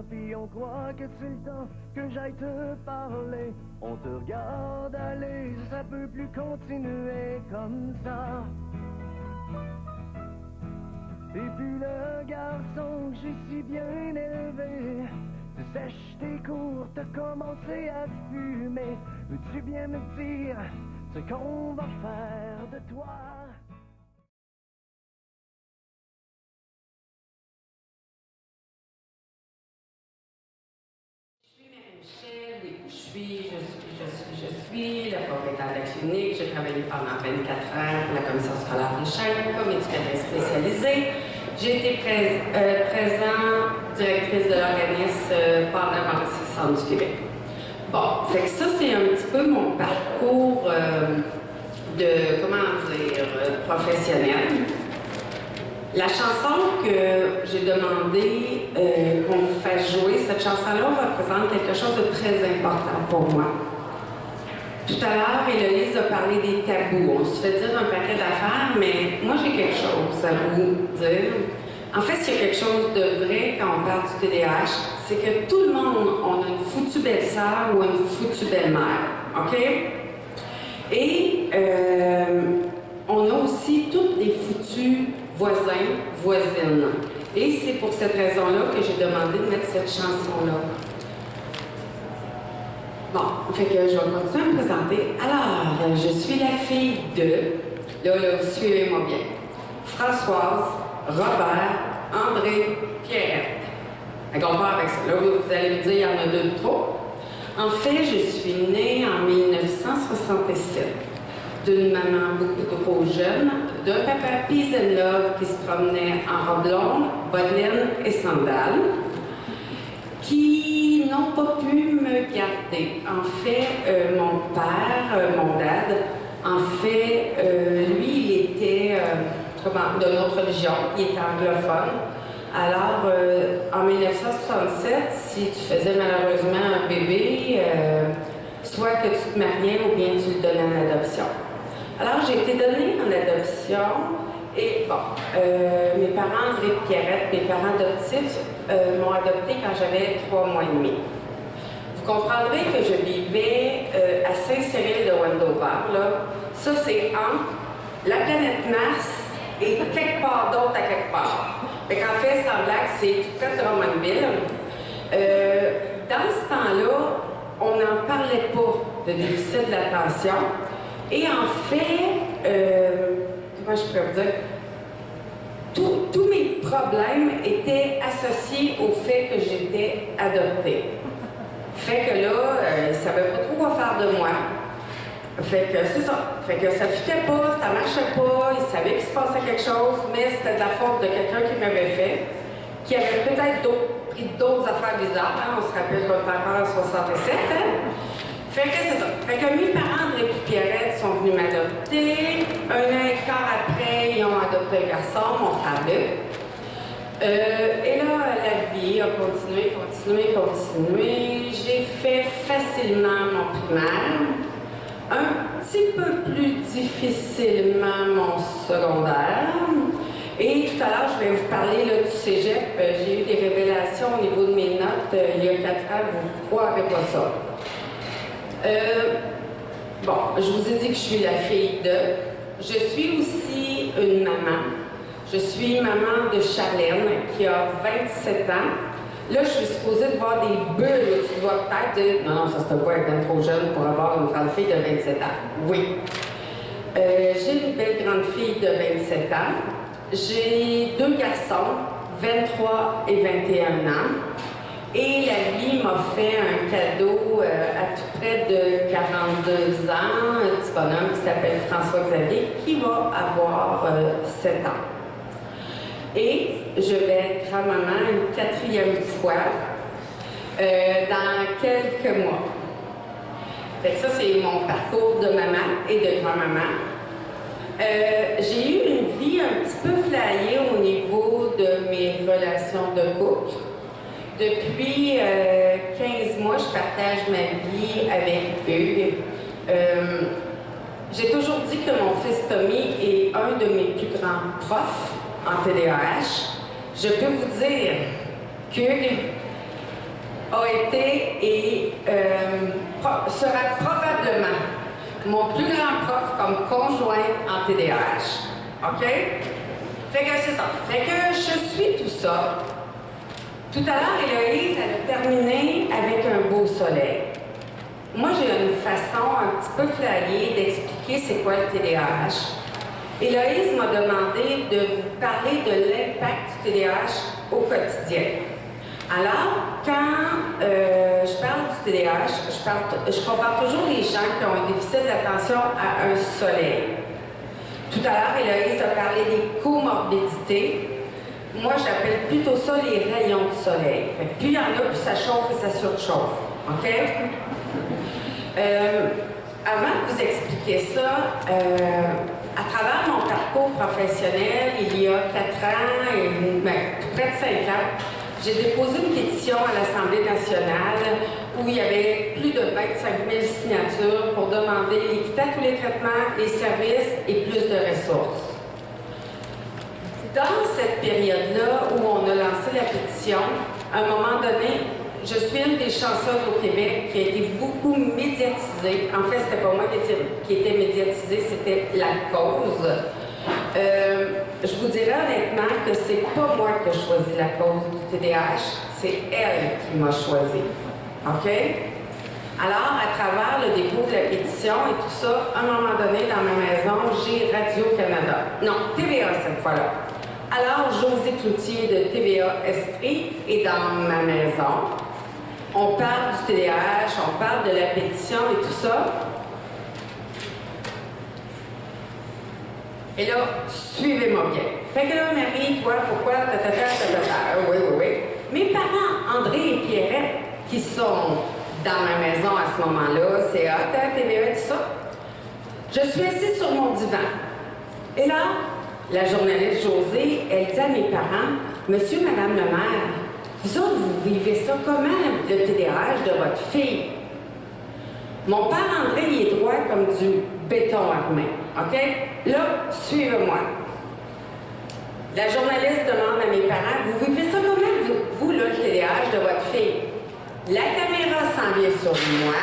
puis on croit que c'est le temps que j'aille te parler. On te regarde aller, ça peut plus continuer comme ça. Et puis le garçon que j'ai si bien élevé, tu sèches tes cours, t'as commencé à fumer. Veux-tu bien me dire ce qu'on va faire de toi? Michel, oui, je suis le propriétaire de la clinique. J'ai travaillé pendant 24 ans pour la commission scolaire de Chênes comme éducatrice spécialisée. J'ai été directrice de l'organisme pendant ma Centre du Québec. Bon, fait que ça, c'est un petit peu mon parcours professionnel. La chanson que j'ai demandé qu'on me fasse jouer, cette chanson-là représente quelque chose de très important pour moi. Tout à l'heure, Héloïse a parlé des tabous. On se fait dire un paquet d'affaires, mais moi, j'ai quelque chose à vous dire. En fait, s'il y a quelque chose de vrai quand on parle du TDAH, c'est que tout le monde, on a une foutue belle-sœur ou une foutue belle-mère, OK? Et on a aussi toutes des foutus voisins, voisines. Et c'est pour cette raison-là que j'ai demandé de mettre cette chanson-là. Bon, fait que je vais continuer à me présenter. Alors, je suis la fille de, là, suivez-moi bien, Françoise, Robert, André, Pierrette. Fait qu'on part avec ça. Là, vous allez me dire, il y en a deux de trop. En fait, je suis née en 1967 d'une maman beaucoup trop jeune, d'un papa peace and love qui se promenait en robe longue, bottes laine et sandales, qui n'ont pas pu me garder. En fait, mon père, mon dad, en fait, lui, il était d'une autre religion, il était anglophone. Alors, en 1967, si tu faisais malheureusement un bébé, soit que tu te mariais ou bien tu le donnais en adoption. Alors, j'ai été donnée en adoption et bon, mes parents, André et Pierrette, mes parents adoptifs, m'ont adoptée quand j'avais 3 mois et demi. Vous comprendrez que je vivais à Saint-Cyril de Wendover, là. Ça, c'est entre la planète Mars et quelque part d'autre à quelque part. Fait qu'en fait, sans blague, c'est tout près de Drummondville. Dans ce temps-là, on n'en parlait pas de déficit de l'attention. Et en fait, comment je pourrais vous dire, tous mes problèmes étaient associés au fait que j'étais adoptée. Fait que là, ils ne savaient pas trop quoi faire de moi. Fait que c'est ça. Fait que ça ne fitait pas, ça ne marchait pas, ils savaient qu'il se passait quelque chose, mais c'était de la faute de quelqu'un qui m'avait fait, qui avait peut-être pris d'autres affaires bizarres. Hein? On se rappelle qu'on était encore en 67. Hein? Fait que c'est ça. Fait que mes parents, André et Pierrette, sont venus m'adopter. 1 an et quart après, ils ont adopté un garçon, mon frère Luc. Et là, la vie a continué. J'ai fait facilement mon primaire. Un petit peu plus difficilement mon secondaire. Et tout à l'heure, je vais vous parler là, du cégep. J'ai eu des révélations au niveau de mes notes il y a 4 ans. Vous ne croirez pas ça. Bon, je vous ai dit que je suis la fille de. Je suis aussi une maman. Je suis maman de Charlène qui a 27 ans. Là, je suis supposée de voir des bulles. Tu dois peut-être dire non, ça se peut pas être trop jeune pour avoir une grande fille de 27 ans. Oui. J'ai une belle grande fille de 27 ans. J'ai 2 garçons, 23 et 21 ans. Et la vie m'a fait un cadeau à tout près de 42 ans, un petit bonhomme qui s'appelle François-Xavier, qui va avoir 7 ans. Et je vais être grand-maman une 4e fois dans quelques mois. Fait que ça, c'est mon parcours de maman et de grand-maman. J'ai eu une vie un petit peu flyée au niveau de mes relations de couple. Depuis 15 mois, je partage ma vie avec Hugues. J'ai toujours dit que mon fils Tommy est un de mes plus grands profs en TDAH. Je peux vous dire qu'Hugues a été et sera probablement mon plus grand prof comme conjoint en TDAH. OK? Fait que c'est ça. Fait que je suis tout ça. Tout à l'heure, Héloïse, elle a terminé avec un beau soleil. Moi, j'ai une façon un petit peu flyée d'expliquer c'est quoi le TDAH. Héloïse m'a demandé de vous parler de l'impact du TDAH au quotidien. Alors, quand je parle du TDAH, je compare toujours les gens qui ont un déficit d'attention à un soleil. Tout à l'heure, Héloïse a parlé des comorbidités. Moi, j'appelle plutôt ça les rayons du soleil. Fait que plus il y en a, plus ça chauffe et ça surchauffe. OK? Avant de vous expliquer ça, à travers mon parcours professionnel, il y a 4 ans, tout près de 5 ans, j'ai déposé une pétition à l'Assemblée nationale où il y avait plus de 25 000 signatures pour demander l'équité à tous les traitements, les services et plus de ressources. Dans cette période-là où on a lancé la pétition, à un moment donné, je suis une des chanceuses au Québec qui a été beaucoup médiatisée. En fait, c'était pas moi qui était médiatisée, c'était la cause. Je vous dirais honnêtement que c'est pas moi qui ai choisi la cause du TDAH, c'est elle qui m'a choisi. OK? Alors, à travers le dépôt de la pétition et tout ça, à un moment donné, dans ma maison, j'ai Radio-Canada. Non, TVA cette fois-là. Alors, Josée Cloutier de TVA Estrie est dans ma maison. On parle du TDAH, on parle de la pétition et tout ça. Et là, suivez-moi bien. Fait que là, Marie, toi, pourquoi? Oui. Mes parents, André et Pierrette, qui sont dans ma maison à ce moment-là, c'est TVA et tout ça. Je suis assise sur mon divan. Et là, la journaliste Josée, elle dit à mes parents, Monsieur, Madame le maire, vous autres, vous vivez ça comment, le TDAH de votre fille? Mon père André, il est droit comme du béton armé. OK? Là, suivez-moi. La journaliste demande à mes parents, vous vivez ça comment, vous, là, le TDAH de votre fille? La caméra s'en vient sur moi.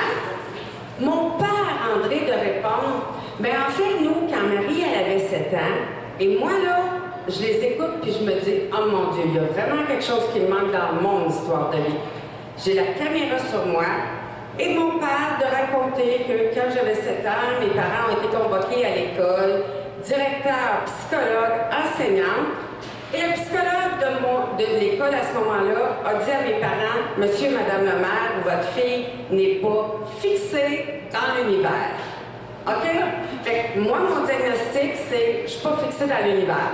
Mon père André de répondre, bien, en fait, nous, quand Marie, elle avait 7 ans, et moi, là, je les écoute puis je me dis, oh mon Dieu, il y a vraiment quelque chose qui me manque dans mon histoire de vie. J'ai la caméra sur moi et mon père de raconter que quand j'avais 7 ans, mes parents ont été convoqués à l'école, directeur, psychologue, enseignante. Et le psychologue de l'école à ce moment-là a dit à mes parents, Monsieur, Madame le maire, votre fille n'est pas fixée dans l'univers. OK? Fait que moi, mon diagnostic, c'est je suis pas fixée dans l'univers.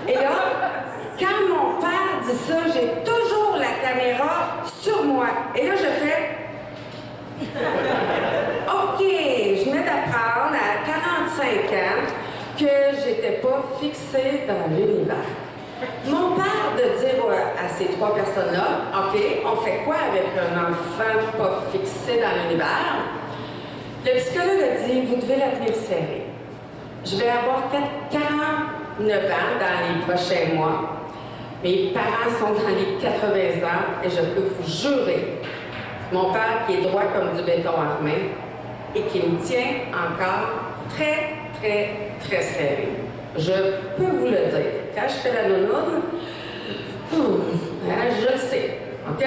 Et là, quand mon père dit ça, j'ai toujours la caméra sur moi. Et là, je fais OK, je venais d'apprendre à 45 ans que j'étais pas fixée dans l'univers. Mon père de dire à ces 3 personnes-là, OK, on fait quoi avec un enfant pas fixé dans l'univers? Le psychologue a dit, vous devez la tenir serrée. Je vais avoir 49 ans dans les prochains mois. Mes parents sont dans les 80 ans et je peux vous jurer, mon père qui est droit comme du béton armé et qui me tient encore très, très, très serré. Je peux vous le dire. Quand je fais la nounoune, je le sais. OK?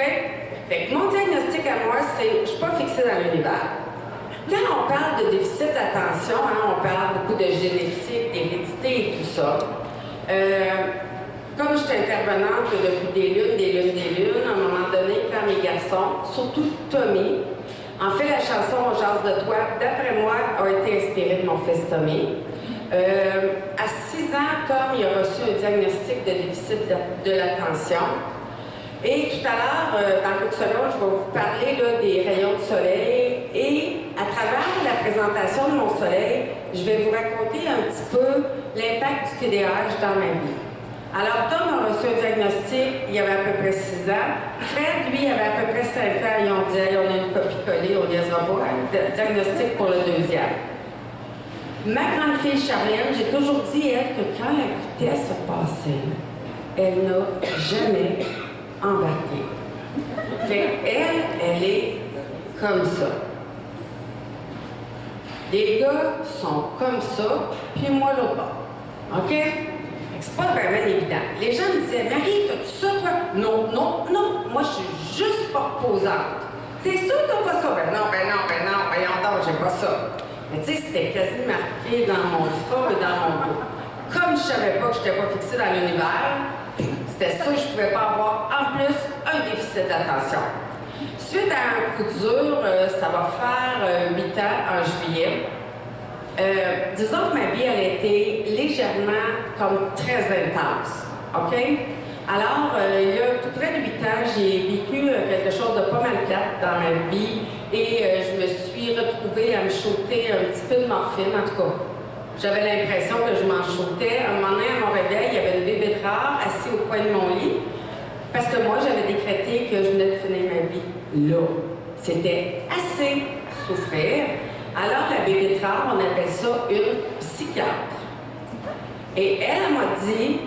Fait que mon diagnostic à moi, c'est je ne suis pas fixée dans l'univers. Quand on parle de déficit d'attention, on parle beaucoup de génétique, d'hérédité et tout ça. Comme je suis intervenante depuis des lunes, à un moment donné, quand mes garçons, surtout Tommy, en fait, la chanson On jase de toi, d'après moi, a été inspirée de mon fils Tommy. À 6 ans, Tom il a reçu un diagnostic de déficit de l'attention. Et tout à l'heure, dans quelques secondes, je vais vous parler là, des rayons de soleil. Et à travers la présentation de mon soleil, je vais vous raconter un petit peu l'impact du TDAH dans ma vie. Alors, Tom a reçu un diagnostic, il avait à peu près 6 ans. Fred, lui, avait à peu près 5 ans. Ils ont dit, hey, on a une copie collée, on niaisera pas. Diagnostic pour le 2e. Ma grande fille Charlène, j'ai toujours dit, elle, que quand la vitesse a passé, elle n'a jamais embarqué. Fait elle est comme ça. Les gars sont comme ça, puis moi l'autre bord. OK? C'est pas vraiment évident. Les gens me disaient, Marie, t'as-tu ça, toi? Non, non, non. Moi, je suis juste pas reposante. T'es sûre que t'as pas ça? Ben non, voyons donc, j'ai pas ça. Mais tu sais, c'était quasi marqué dans mon front et dans mon dos. Comme je savais pas que j'étais pas fixée dans l'univers, c'était sûr que je pouvais pas avoir, en plus, un déficit d'attention. Suite à un coup dur, ça va faire 8 ans en juillet. Disons que ma vie, elle a été légèrement comme très intense. OK? Alors, il y a tout près de 8 ans, j'ai vécu quelque chose de pas mal plate dans ma vie et je me suis retrouvée à me shooter un petit peu de morphine, en tout cas. J'avais l'impression que je m'en shootais. Un moment donné, à mon réveil, il y avait une bébé rare assis au coin de mon lit parce que moi, j'avais décrété que je venais de finir ma vie là. C'était assez souffrir. Alors, la bébé rare, on appelle ça une psychiatre. Et elle m'a dit,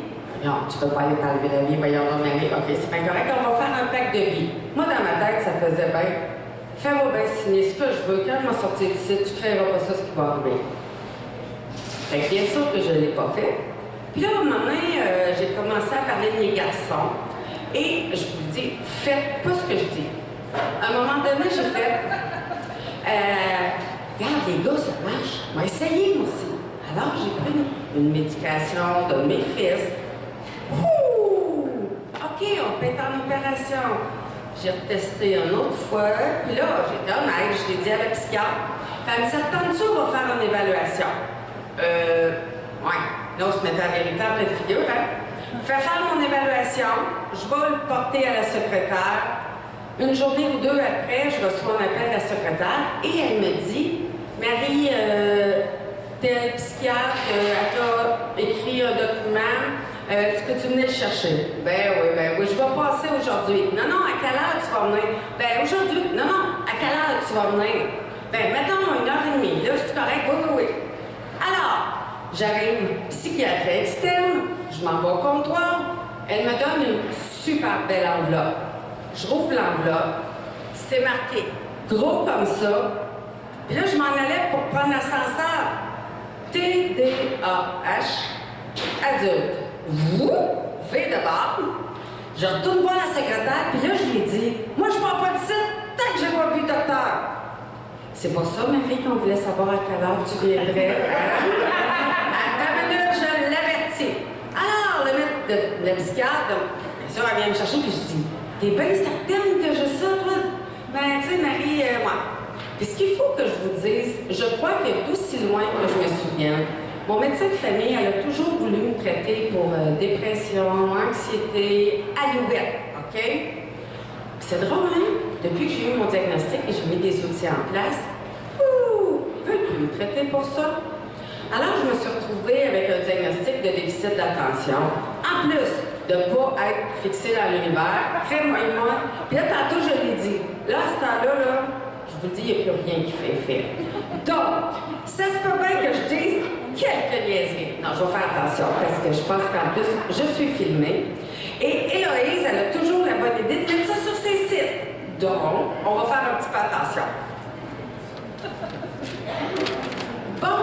non, tu peux pas aller t'enlever la vie, voyons donc, Marie. OK, c'est pas correct, on va faire un pacte de vie. Moi, dans ma tête, ça faisait bien. Fais-moi bien signer ce que je veux. Quand je m'en sortir d'ici, tu ne créeras pas ça, ce qui va arriver. Fait que bien sûr que je ne l'ai pas fait. Puis là, à un moment donné, j'ai commencé à parler de mes garçons. Et je vous dis, faites pas ce que je dis. À un moment donné, j'ai fait, regarde, les gars, ça marche. On va essayer, moi aussi. Alors, j'ai pris une médication de mes fils. Ouh! OK, on peut être en opération. J'ai retesté une autre fois. Puis là, j'étais honnête, je l'ai dit à la psychiatre. Elle me dit, attends-tu, on va faire une évaluation. Ouais. Là, on se mettait à vérité en pleine figure, hein? Fais faire mon évaluation. Je vais le porter à la secrétaire. Une journée ou deux après, je reçois un appel de la secrétaire et elle me dit, Marie, tel psychiatre, elle t'a écrit un document, peux-tu venir le chercher? Ben oui, je vais passer aujourd'hui. Non, non, à quelle heure tu vas venir? Ben aujourd'hui. Non, non, à quelle heure tu vas venir? Ben mettons 1h30, là, c'est correct? Oui. Alors, j'arrive psychiatre externe, je m'en vais au comptoir, elle me donne une super belle enveloppe. Je rouvre l'enveloppe, c'est marqué gros comme ça. Puis là, je m'en allais pour prendre l'ascenseur. TDAH, adulte. V de barre. Je retourne voir la secrétaire, puis là, je lui ai dit, moi, je pars pas d'ici tant que j'ai pas vu le docteur. C'est pas ça, ma fille, qu'on voulait savoir à quelle heure tu viendrais. À ta minute, je l'avertis. Alors, le psychiatre, bien sûr, elle vient me chercher, puis je dis, t'es bien certaine que j'ai ça, toi? Ben, tu sais, Marie, moi. Puis ce qu'il faut que je vous dise, je crois que d'aussi loin que je me souviens, mon médecin de famille, elle a toujours voulu me traiter pour dépression, anxiété, alouette, OK? C'est drôle, hein? Depuis que j'ai eu mon diagnostic et j'ai mis des outils en place, ils veulent plus me traiter pour ça. Alors, je me suis retrouvée avec un diagnostic de déficit d'attention. En plus de ne pas être fixée dans l'univers, très moyennement. Puis là, tantôt, je l'ai dit. Là, à ce temps-là, là, je vous le dis, il n'y a plus rien qui fait effet. Donc, ça se peut bien que je dise quelques niaiseries. Non, je vais faire attention parce que je pense qu'en plus, je suis filmée. Et Héloïse, elle a toujours la bonne idée de mettre ça sur ses sites. Donc, on va faire un petit peu attention. Bon,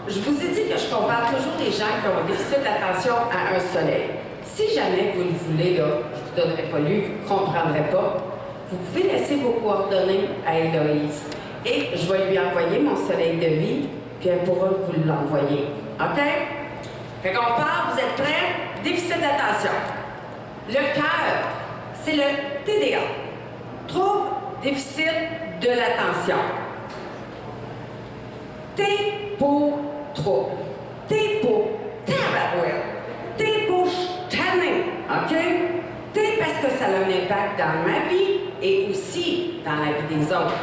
je vous ai dit que je compare toujours les gens qui ont un déficit d'attention à un soleil. Si jamais vous le voulez, là, je ne vous donnerai pas lu, vous ne comprendrez pas, vous pouvez laisser vos coordonnées à Héloïse. Et je vais lui envoyer mon soleil de vie, puis elle pourra vous l'envoyer. OK? Fait qu'on part, vous êtes prêts? Déficit d'attention. Le cœur, c'est le TDA. Trouble déficit de l'attention. T pour trouble. T pour tabarouette. T pour tanné. OK? T parce que ça a un impact dans ma vie et aussi dans la vie des autres.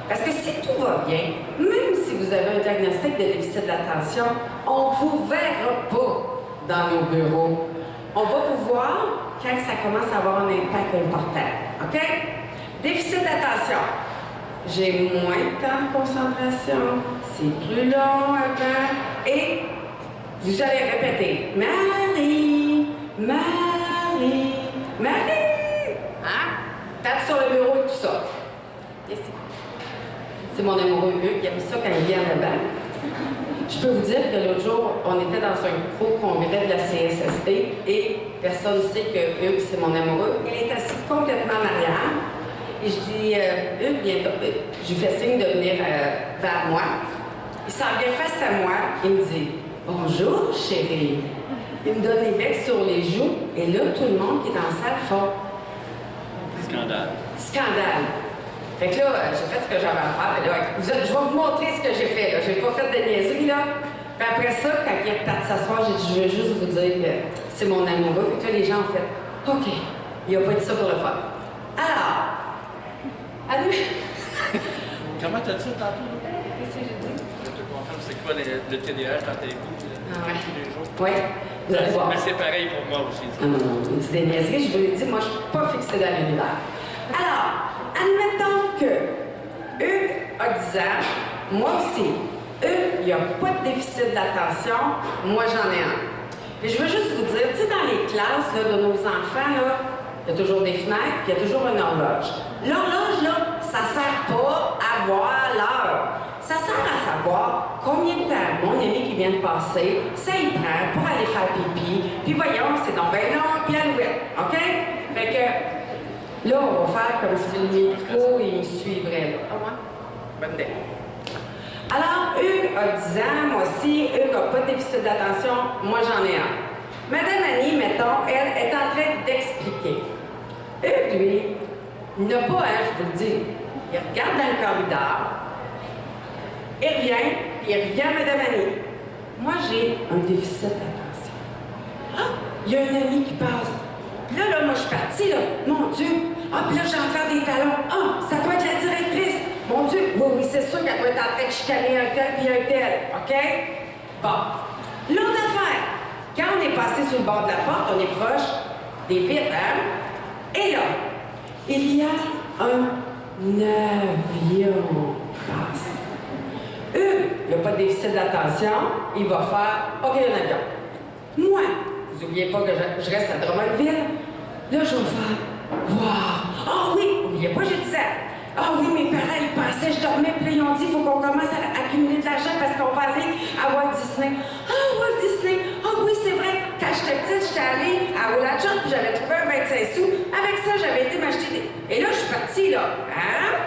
Parce que si tout va bien, même si vous avez un diagnostic de déficit de l'attention, on ne vous verra pas dans nos bureaux. On va vous voir quand ça commence à avoir un impact important. OK? Déficit d'attention. J'ai moins de temps de concentration, c'est plus long avant, et vous allez répéter Marie, Marie, Marie. Hein? tape sur le bureau et tout ça. Et c'est mon amoureux Hugues, il aime ça quand il vient à la banque. Je peux vous dire que l'autre jour, on était dans un gros congrès de la CSST et personne ne sait que Hugues, c'est mon amoureux. Il est assis complètement en arrière. Et je dis, Hugues, viens, je lui fais signe de venir vers moi. Il s'en vient face à moi, il me dit, bonjour chérie. Il me donne les becs sur les joues et là, tout le monde qui est dans la salle fait Scandale. Fait que là, j'ai fait ce que j'avais à faire. Là, je vais vous montrer ce que j'ai fait. J'ai pas fait de niaiserie, là. Puis après ça, quand il est parti s'asseoir, j'ai dit, je veux juste vous dire que c'est mon amoureux. Fait que là, les gens ont fait, OK, il a pas dit ça pour le fun. Alors, à nous. Comment t'as dit ça tantôt? Qu'est-ce que j'ai dit? Je te confirme, c'est quoi le TDAH dans tes coups tous les jours? Oui. Vous allez voir. Mais c'est pareil pour moi aussi. Non, on dit des niaiseries, je vous l'ai dit, moi, je suis pas fixée dans l'univers. Alors, admettons que Hugues a 10 ans, moi aussi. Hugues, il n'a pas de déficit d'attention, moi, j'en ai un. Et je veux juste vous dire, tu sais, dans les classes là, de nos enfants, là, il y a toujours des fenêtres, puis il y a toujours une horloge. L'horloge, là, ça ne sert pas à voir l'heure. Ça sert à savoir combien de temps mon ami qui vient de passer, ça y prend pour aller faire pipi. Puis voyons, c'est donc bien long, puis alouette, OK? Fait que là, on va faire comme si le micro, il me suivrait, là. Ah ouais? Bonne idée. Alors, Hugues a 10 ans, moi aussi. Hugues n'a pas de déficit d'attention, moi j'en ai un. Madame Annie, mettons, elle est en train d'expliquer. Hugues, lui, il n'a pas, je vous le dis, il regarde dans le corridor, il revient, puis il revient à Madame Annie. Moi, j'ai un déficit d'attention. Ah, il y a un ami qui passe. Là, moi, je suis partie, là. Mon Dieu! Ah, puis là, j'entends des talons. Ah, ça doit être la directrice. Mon Dieu! Oui, c'est sûr qu'elle doit être en train de chicaner un tel puis un tel. OK? Bon. L'autre affaire, quand on est passé sur le bord de la porte, on est proche des vitres, hein? Et là, il y a un avion qui passe. Hugues, il n'a pas de déficit d'attention, il va faire OK, un avion. Moi, vous n'oubliez pas que je reste à Drummondville. Là, je vais faire wow! Ah oui, n'oubliez pas, je disais. Ah oui, mes parents, ils pensaient, je dormais, puis là, ils ont dit, il faut qu'on commence à accumuler de l'argent parce qu'on va aller à Walt Disney. Ah, Walt Disney! Ah oui, c'est vrai, quand j'étais petite, j'étais allée à Olatchuk, puis j'avais trouvé un 25 sous. Avec ça, j'avais été m'acheter des... Et là, je suis partie, là. Hein?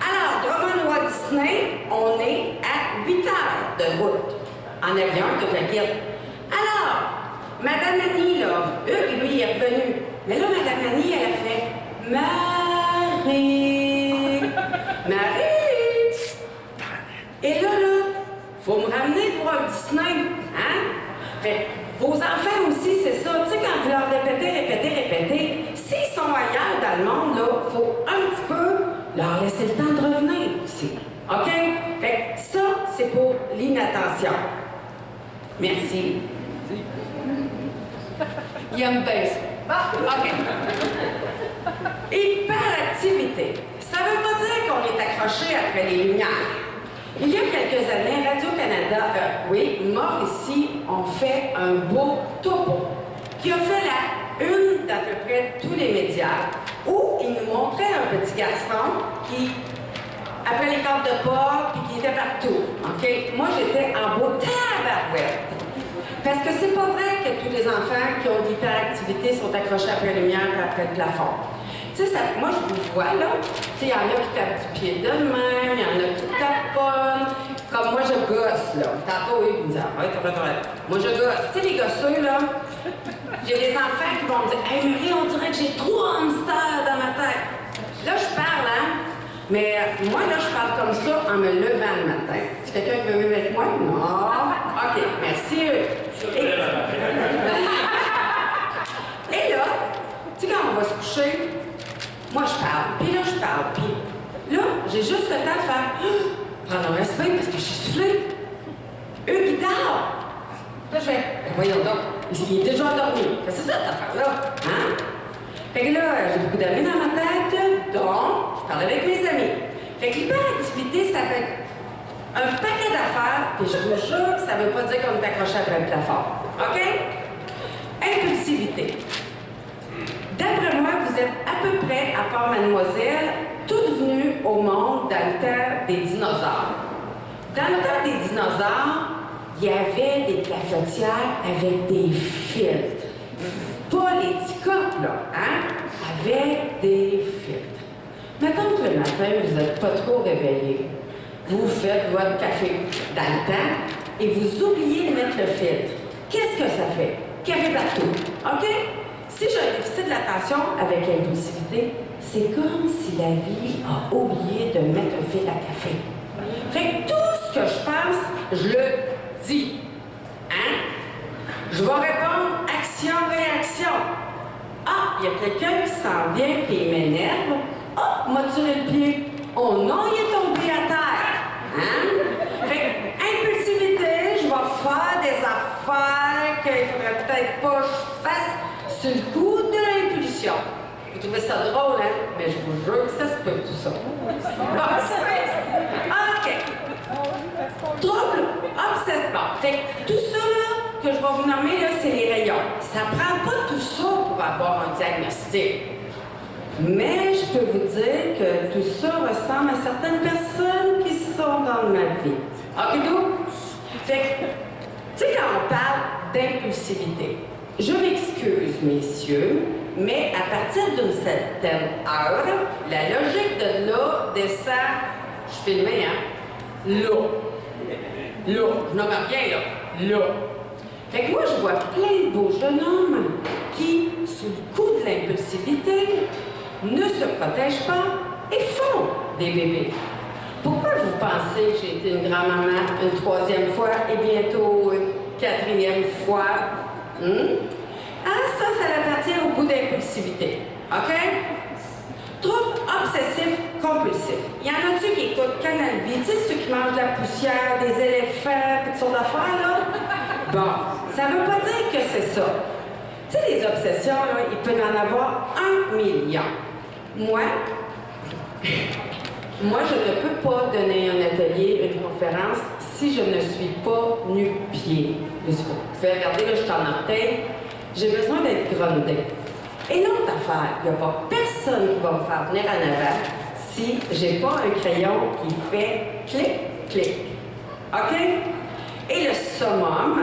Alors, devant Walt Disney, on est à 8 heures de route. En avion, toute la guide. Alors, Madame Annie, là, Hugues, lui, il est revenu. Mais là, Madame Annie, elle a fait Marie! Et là, faut me ramener pour Walt Disney, hein? Fait vos enfants aussi, c'est ça. Tu sais, quand vous leur répétez, s'ils sont ailleurs dans le monde, là, faut un petit peu leur laisser le temps de revenir aussi. OK? Fait que ça, c'est pour l'inattention. Merci. Il aime bien ça. OK. Hyperactivité. Ça ne veut pas dire qu'on est accroché après les lumières. Il y a quelques années, Radio-Canada, Mauricie, ont fait un beau topo qui a fait la une d'à peu près tous les médias où ils nous montraient un petit garçon qui, après les cordes de porc, puis qui était partout. OK? Moi, j'étais en beau tabarouette. Parce que c'est pas vrai que tous les enfants qui ont de l'hyperactivité sont accrochés après la lumière et après le plafond. Tu sais, moi, je vous vois, là. Tu sais, il y en a qui tapent du pied de même, il y en a qui taponnent. Comme moi, je gosse, là. Tantôt, ils me disent, moi, je gosse. Tu sais, les gosseux, là, j'ai des enfants qui vont me dire, hey, Marie, on dirait que j'ai 3 hamsters dans ma tête. Là, je parle, hein. Mais moi, là, je parle comme ça en me levant le matin. C'est quelqu'un qui veut vivre avec moi? Non. OK, merci. Et là, tu sais, quand on va se coucher, moi, je parle. Puis là, je parle. Puis là, j'ai juste le temps de faire prendre un respect parce que je suis soufflée. Eux qui dort. Là, je fais, voyons donc, il est déjà endormi. C'est ça, cette affaire-là. Hein? Fait que là, j'ai beaucoup d'amis dans ma tête, donc je parle avec mes amis. Fait que l'hyperactivité, ça fait un paquet d'affaires, puis je vous jure que ça ne veut pas dire qu'on est accroché après le plafond. OK? Impulsivité. D'après moi, vous êtes à peu près, à part mademoiselle, toutes venues au monde dans le temps des dinosaures. Dans le temps des dinosaures, il y avait des cafetières avec des filtres. Pas les petits copes, là, hein? Avec des filtres. Mettons que le matin, vous n'êtes pas trop réveillé. Vous faites votre café dans le temps et vous oubliez de mettre le filtre. Qu'est-ce que ça fait? Café partout. OK? Si j'ai un déficit de l'attention avec impulsivité, c'est comme si la vie a oublié de mettre un fil à café. Fait que tout ce que je pense, je le dis. Hein? Je vais répondre action-réaction. Ah, il y a quelqu'un qui s'en vient et il m'énerve. Oh, m'a tiré le pied. Oh non, il est tombé à terre. Hein? Fait que, impulsivité, je vais faire des affaires qu'il faudrait peut-être pas que je fasse sur le coup de l'impulsion. Vous trouvez ça drôle, hein? Mais je vous jure que ça se peut, tout ça. Bon, OK. Trouble obsessionnel. Fait que tout ça, là, que je vais vous nommer, là, c'est les rayons. Ça prend pas tout ça pour avoir un diagnostic. Mais je peux vous dire que tout ça ressemble à certaines personnes qui sont dans ma vie. OK, donc? Fait que, tu sais, quand on parle d'impulsivité, je m'excuse, messieurs, mais à partir d'une certaine heure, la logique de là descend, je filmais, hein? Là. Là. Je nomme rien, là. Là. Fait que moi, je vois plein de beaux jeunes hommes qui, sous le coup de l'impulsivité, ne se protègent pas et font des bébés. Pourquoi vous pensez que j'ai été une grand-maman une troisième fois et bientôt une quatrième fois? Ah, ça appartient au goût d'impulsivité. OK? Trouble obsessif-compulsif. Il y en a-tu qui écoutent Canal V, tu sais, ceux qui mangent de la poussière, des éléphants, toutes sortes d'affaires, là? Bon, ça veut pas dire que c'est ça. Tu sais, les obsessions, là, il peut en avoir 1 million. Moi, je ne peux pas donner un atelier, une conférence, si je ne suis pas nu-pied. Vous pouvez regarder, là, je suis en orteil. J'ai besoin d'être grondée. Et l'autre affaire, il n'y a pas personne qui va me faire venir en avant si j'ai pas un crayon qui fait clic, clic. OK? Et le summum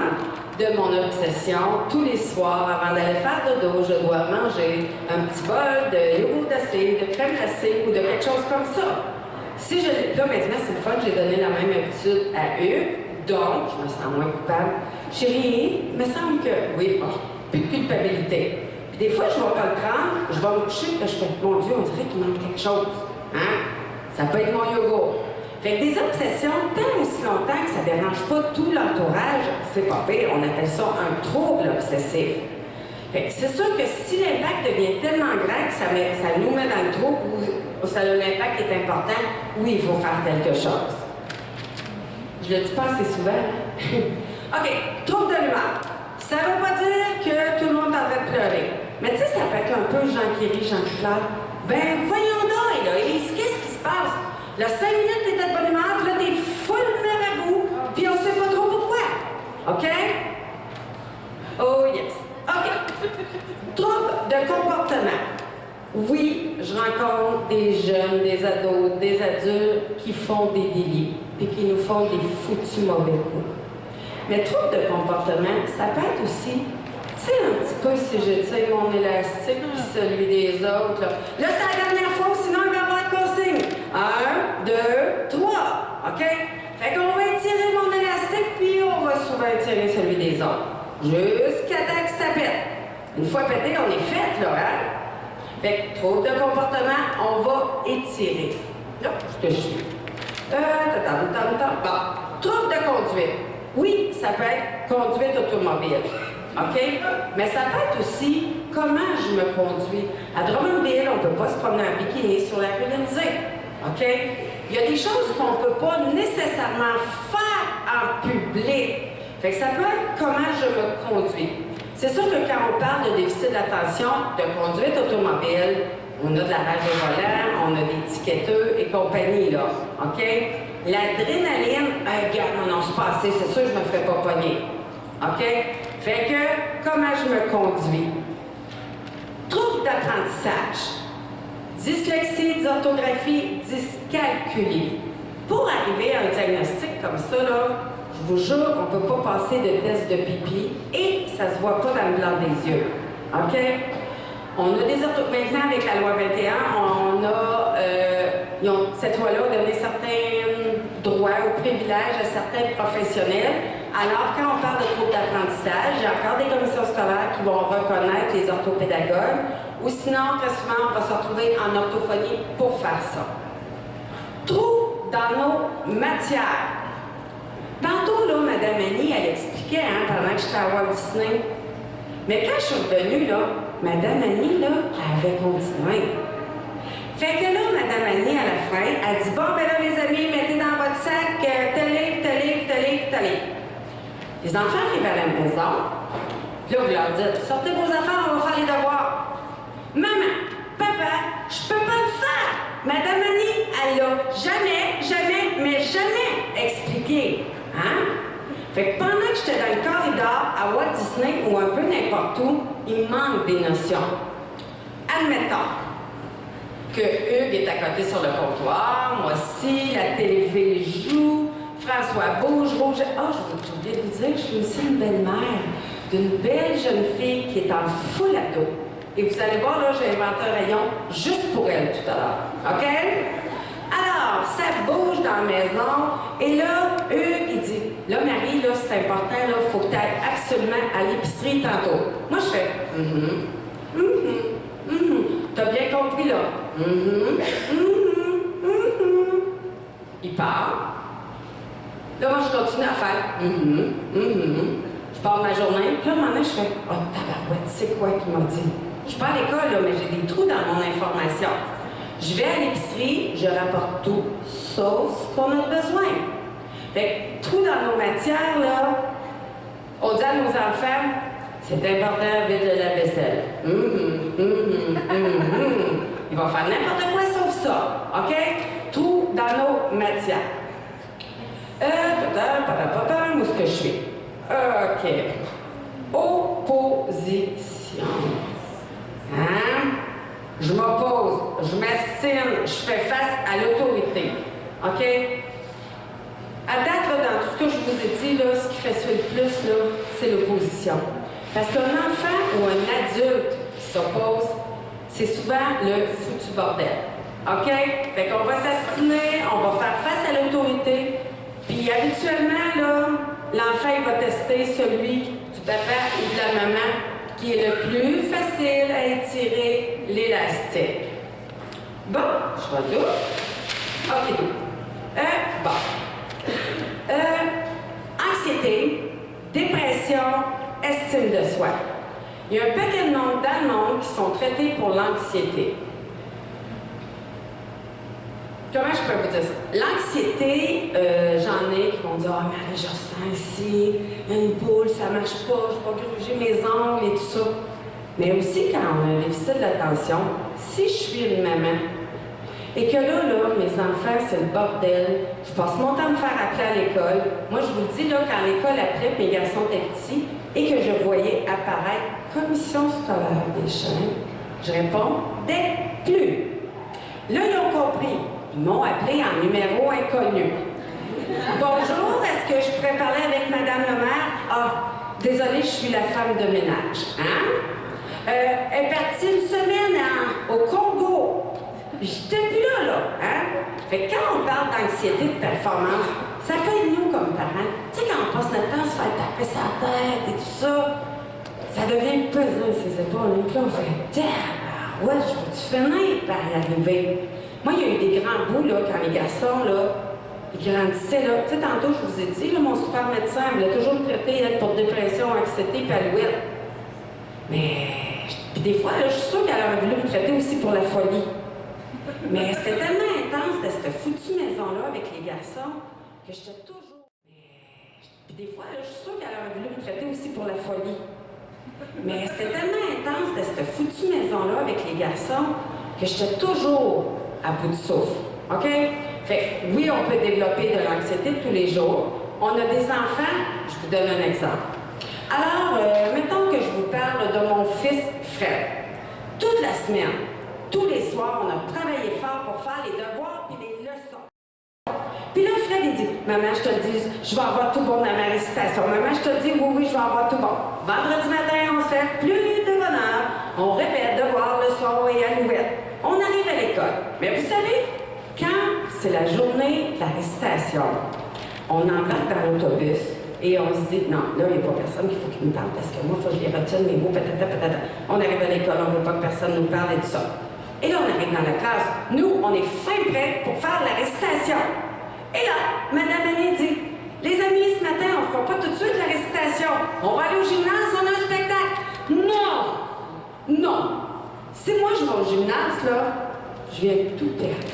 de mon obsession, tous les soirs, avant d'aller faire dodo, je dois manger un petit bol de yogourt glacé, de crème glacée ou de quelque chose comme ça. Si je l'ai... Là, maintenant, c'est le fun, j'ai donné la même habitude à Hugues, donc je me sens moins coupable. Chérie, il me semble que... Oui, oh, plus de culpabilité. Puis des fois, je vais pas le prendre, je vais me coucher, puis je fais, mon Dieu, on dirait qu'il manque quelque chose. Hein? Ça peut être mon yogourt. Fait que des obsessions, tant aussi longtemps que ça ne dérange pas tout l'entourage, c'est pas pire, on appelle ça un trouble obsessif. Fait que c'est sûr que si l'impact devient tellement grand que ça nous met dans le trouble ou ça l'impact est important, oui, il faut faire quelque chose. Je le dis pas assez souvent. OK, trouble de l'humeur. Ça ne veut pas dire que tout le monde en va pleurer. Mais tu sais, ça peut être un peu Jean qui rit, Jean qui pleure. Ben, voyons donc, Héloïse, qu'est-ce qui se passe? Là, 5 minutes, t'es de bonne humeur, puis là, t'es full marabout, puis on sait pas trop pourquoi. OK? Oh, yes. OK. Trouble de comportement. Oui, je rencontre des jeunes, des ados, des adultes qui font des délits, puis qui nous font des foutus mauvais coups. Mais trouble de comportement, ça peut être aussi, tu sais, un petit peu si je tire mon élastique puis celui des autres. Là, c'est la dernière fois, sinon il va y avoir une consigne. 1, 2, 3. OK? Fait qu'on va étirer mon élastique puis on va souvent étirer celui des autres. Jusqu'à temps que ça pète. Une fois pété, on est fait, là, hein? Fait que trouble de comportement, on va étirer. Là, ce que je suis. Bon. Trouble de conduite. Oui, ça peut être conduite automobile, OK? Mais ça peut être aussi comment je me conduis. À Drummondville, on ne peut pas se promener en bikini sur la rue Lindsay, OK? Il y a des choses qu'on ne peut pas nécessairement faire en public. Fait que ça peut être comment je me conduis. C'est sûr que quand on parle de déficit d'attention, de conduite automobile, on a de la rage au volant, on a des ticketeux et compagnie, là, OK? L'adrénaline, regarde, non, c'est pas assez, c'est sûr que je me ferai pas pogner. OK? Fait que, comment je me conduis? Trouble d'apprentissage. Dyslexie, dysorthographie, dyscalculie. Pour arriver à un diagnostic comme ça, là, je vous jure, on ne peut pas passer de test de pipi et ça ne se voit pas dans le blanc des yeux. OK? On a des maintenant, avec la loi 21, cette loi-là a donné certains droits ou privilèges à certains professionnels. Alors, quand on parle de troubles d'apprentissage, il y a encore des commissions scolaires qui vont reconnaître les orthopédagogues, ou sinon, très souvent, on va se retrouver en orthophonie pour faire ça. Trous dans nos matières. Tantôt, là, Mme Annie, elle expliquait, pendant que j'étais à Walt Disney. Mais quand je suis revenue, là, Mme Annie, là, elle avait continué. Fait que là, Mme Annie, à la fin, elle dit, bon, ben là, les amis, mettez dans votre sac tel livre, tel livre, tel livre, tel livre. Les enfants arrivent à la maison, puis là, vous leur dites, sortez vos affaires, on va faire les devoirs. Maman, papa, je peux pas le faire. Mme Annie, elle l'a jamais expliqué. Hein? Fait que pendant que j'étais dans le corridor à Walt Disney ou un peu n'importe où, il me manque des notions. Admettons que Hugues est à côté sur le comptoir, moi aussi, la télé joue, François bouge, rouge. Ah, j'ai oublié de vous dire, je suis aussi une belle-mère d'une belle jeune fille qui est en full ado. Et vous allez voir, là, j'ai inventé un rayon juste pour elle tout à l'heure. OK? Alors, ça bouge dans la maison. Et là, Hugues, il dit, là, Marie, là, c'est important, là, il faut que tu ailles absolument à l'épicerie tantôt. Moi, je fais, T'as bien compris, là? Il part. Là, moi, je continue à faire, Je pars ma journée. Puis là, à un moment donné, je fais, oh, tabarouette, c'est quoi qu'il m'a dit? Je suis pas à l'école, là, mais j'ai des trous dans mon information. Je vais à l'épicerie, je rapporte tout, sauf ce qu'on a besoin. Fait que, trous dans nos matières, là, on dit à nos enfants, c'est important, vite de la vaisselle. Il va faire n'importe quoi sauf ça, OK? Trous dans nos matières. Où est-ce que je suis? OK. Opposition. Hein? Je m'oppose, je m'astine, je fais face à l'autorité. OK? À date, là, dans tout ce que je vous ai dit, là, ce qui fait ça le plus, là, c'est l'opposition. Parce qu'un enfant ou un adulte qui s'oppose, c'est souvent le foutu bordel. OK? Fait qu'on va s'astiner, on va faire face à l'autorité, puis habituellement, là, l'enfant, il va tester celui du papa ou de la maman qui est le plus facile à étirer l'élastique. Bon, je vais dire. OK. Anxiété, dépression, estime de soi. Il y a un paquet de noms dans le monde qui sont traités pour l'anxiété. Comment je peux vous dire ça? L'anxiété, j'en ai qui vont dire « Ah, mais je ressens ici, une boule, ça marche pas, je vais pas gruger mes ongles et tout ça. » Mais aussi, quand on a un déficit d'attention, si je suis une maman et que là, mes enfants, c'est le bordel, je passe mon temps à me faire appeler à l'école. Moi, je vous le dis, là, quand l'école appelait, mes garçons étaient petits et que je voyais apparaître « Commission scolaire des chaînes », je réponds « Dès plus ». Là, ils ont compris. Ils m'ont appelé en numéro inconnu. Bonjour, est-ce que je pourrais parler avec Madame le maire? Ah, désolée, je suis la femme de ménage. Hein? Elle est partie une semaine au Congo. J'étais plus là, hein? Fait que quand on parle d'anxiété de performance, ça peut être nous comme parents. Tu sais, quand on passe notre temps à se faire taper sa tête et tout ça, ça devient pesant ses épaules. Et puis là, on fait « ouais, je peux-tu finir par y arriver? » Moi, il y a eu des grands bouts, là, quand les garçons, là, ils grandissaient, là. Tu sais, tantôt, je vous ai dit, là, mon super médecin, il a toujours me traité, elle, pour dépression, anxiété, puis alouette. Mais, puis des fois, là, je suis sûre qu'elle aurait voulu me traiter aussi pour la folie. Mais c'était tellement intense, cette foutue maison-là, avec les garçons, que j'étais toujours... Puis des fois, là, je suis sûre qu'elle aurait voulu me traiter aussi pour la folie. Mais c'était tellement intense, cette foutue maison-là, avec les garçons, que j'étais toujours à bout de souffle. OK? Fait que, oui, on peut développer de l'anxiété tous les jours. On a des enfants, je vous donne un exemple. Alors, mettons que je vous parle de mon fils Fred. toute la semaine, tous les soirs, on a travaillé fort pour faire les devoirs et les leçons. Puis là, Fred, il dit, maman, je te le dis, je vais avoir tout bon dans ma récitation. Maman, je te le dis, oui, je vais avoir tout bon. Vendredi matin, on se lève plus de bonne heure. On répète devoir, leçon et alouette. On arrive à l'école. Mais vous savez, quand c'est la journée de la récitation, on embarque dans l'autobus et on se dit, non, là, il n'y a pas personne qu'il faut qu'il nous parle parce que moi, il faut que je les retienne mes mots, patata, patata. On arrive à l'école, on ne veut pas que personne nous parle et tout ça. Et là, on arrive dans la classe. Nous, on est fin prêts pour faire la récitation. Et là, Madame Annie dit, les amis, ce matin, on ne fera pas tout de suite la récitation. On va aller au gymnase, on a un spectacle. Non! Non! Si moi, je vais au gymnase, là, je viens tout perdre.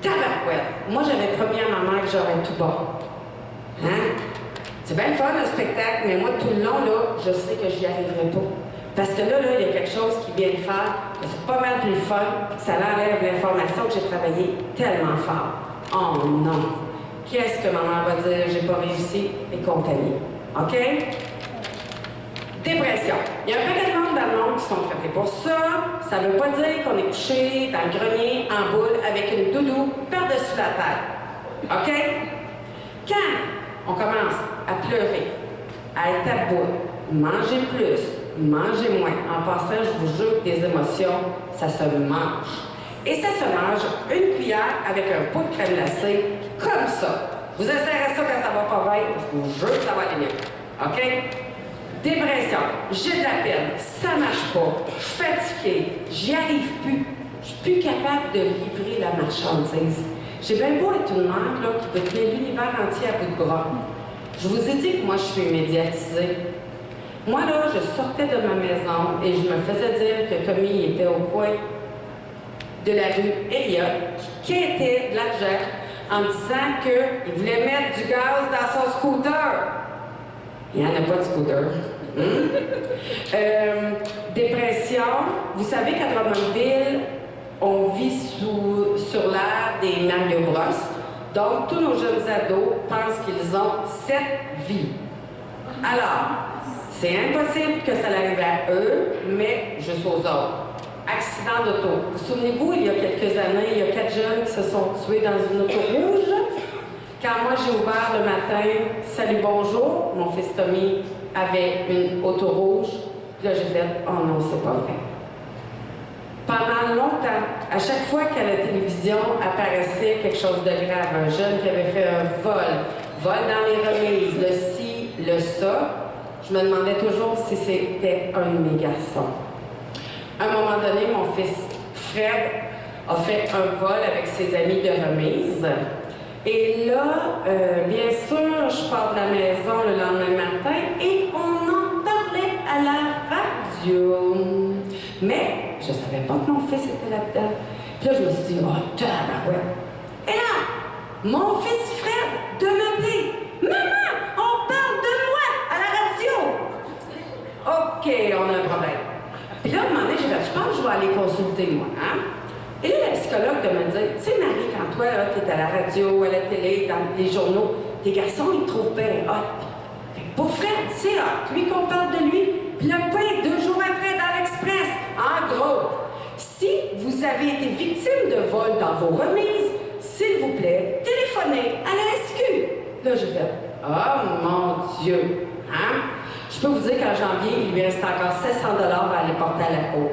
Tabarouette! Moi, j'avais promis à ma mère que j'aurais tout bas. Hein? C'est bien le fun, le spectacle, mais moi, tout le long, là, je sais que j'y arriverai pas. Parce que là, il y a quelque chose qui vient de faire, que c'est pas mal plus fun, que ça enlève l'information que j'ai travaillé tellement fort. Oh non! Qu'est-ce que maman va dire? J'ai pas réussi et compagnie. OK? Dépression. Il y a un paquet de monde dans le monde qui sont traités pour ça. Ça veut pas dire qu'on est couché dans le grenier, en boule, avec une doudou par-dessus la tête. OK? Quand on commence à pleurer, à être à bout, manger plus, manger moins, en passant, je vous jure que des émotions, ça se mange. Et ça se mange une cuillère avec un pot de crème glacée, comme ça. Vous essayerez ça quand ça va pas bien, je vous jure que ça va aller mieux. OK? Dépression, j'ai de la peine, ça marche pas, je suis fatiguée, j'y arrive plus, je suis plus capable de livrer la marchandise. J'ai bien beau être une mère là, qui veut tenir l'univers entier à bout de bras. Je vous ai dit que moi, je suis médiatisée. Moi, là, je sortais de ma maison et je me faisais dire que Tommy était au coin de la rue Elliott, qui quêtait de l'argent en disant qu'il voulait mettre du gaz dans son scooter. Il n'y en a pas de scooter. Dépression. Vous savez qu'à Drummondville, on vit sur l'ère des Mario Bros. Donc, tous nos jeunes ados pensent qu'ils ont 7 vies. Alors, c'est impossible que ça arrive à eux, mais juste aux autres. Accident d'auto. Vous souvenez-vous, il y a quelques années, il y a 4 jeunes qui se sont tués dans une auto rouge. Quand moi, j'ai ouvert le matin, salut, bonjour, mon fils Tommy avait une auto rouge. Puis là, j'ai fait, oh non, c'est pas vrai. Pendant longtemps, à chaque fois qu'à la télévision apparaissait quelque chose de grave, un jeune qui avait fait un vol dans les remises, le ci, le ça, je me demandais toujours si c'était un de mes garçons. À un moment donné, mon fils Fred a fait un vol avec ses amis de remise. Et là, bien sûr, je pars de la maison le lendemain matin et on en parlait à la radio. Mais je savais pas que mon fils était là-dedans. Puis là, je me suis dit, oh, tabarouette. Et là, mon fils Fred de m'appeler. Maman, on parle de moi à la radio. OK, on a un problème. Puis là, à un moment donné, j'ai dit, je pense que je vais aller consulter moi. Hein? Et là, la psychologue de me dire, tu sais, Marie, quand toi, tu es à la radio, à la télé, dans les journaux, tes garçons, ils te trouvent bien hot. Fait que pour Fred, c'est hot. Lui qu'on parle de lui, puis le pain 2 jours après dans l'Express. En gros, si vous avez été victime de vol dans vos remises, s'il vous plaît, téléphonez à la SQ. Là, je fais, oh mon Dieu, hein? Je peux vous dire qu'en janvier, il lui reste encore 700 $ à aller porter à la cour.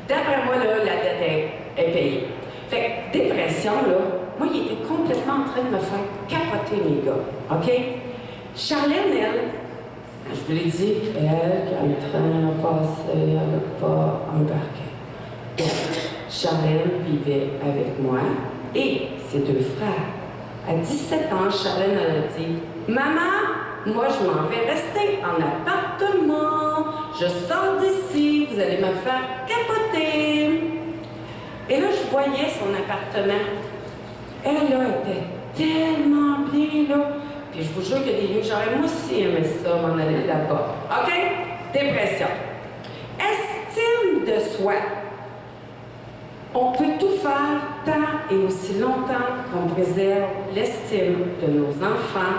D'après moi, là, la dette est payée. Fait que dépression, là, moi, il était complètement en train de me faire capoter, mes gars. OK? Charlène, elle, je vous l'ai dit, elle, quand le train a passé, elle n'a pas embarqué. Charlène vivait avec moi et ses 2 frères. À 17 ans, Charlène, elle a dit, « Maman, moi, je m'en vais rester en appartement. Je sors d'ici, vous allez me faire capoter. » Et là, je voyais son appartement. Elle, là, était tellement bien, là. Puis je vous jure qu'il y a des lieux que j'aurais moi aussi aimé ça, m'en aller là-bas. OK? Dépression. Estime de soi. On peut tout faire tant et aussi longtemps qu'on préserve l'estime de nos enfants,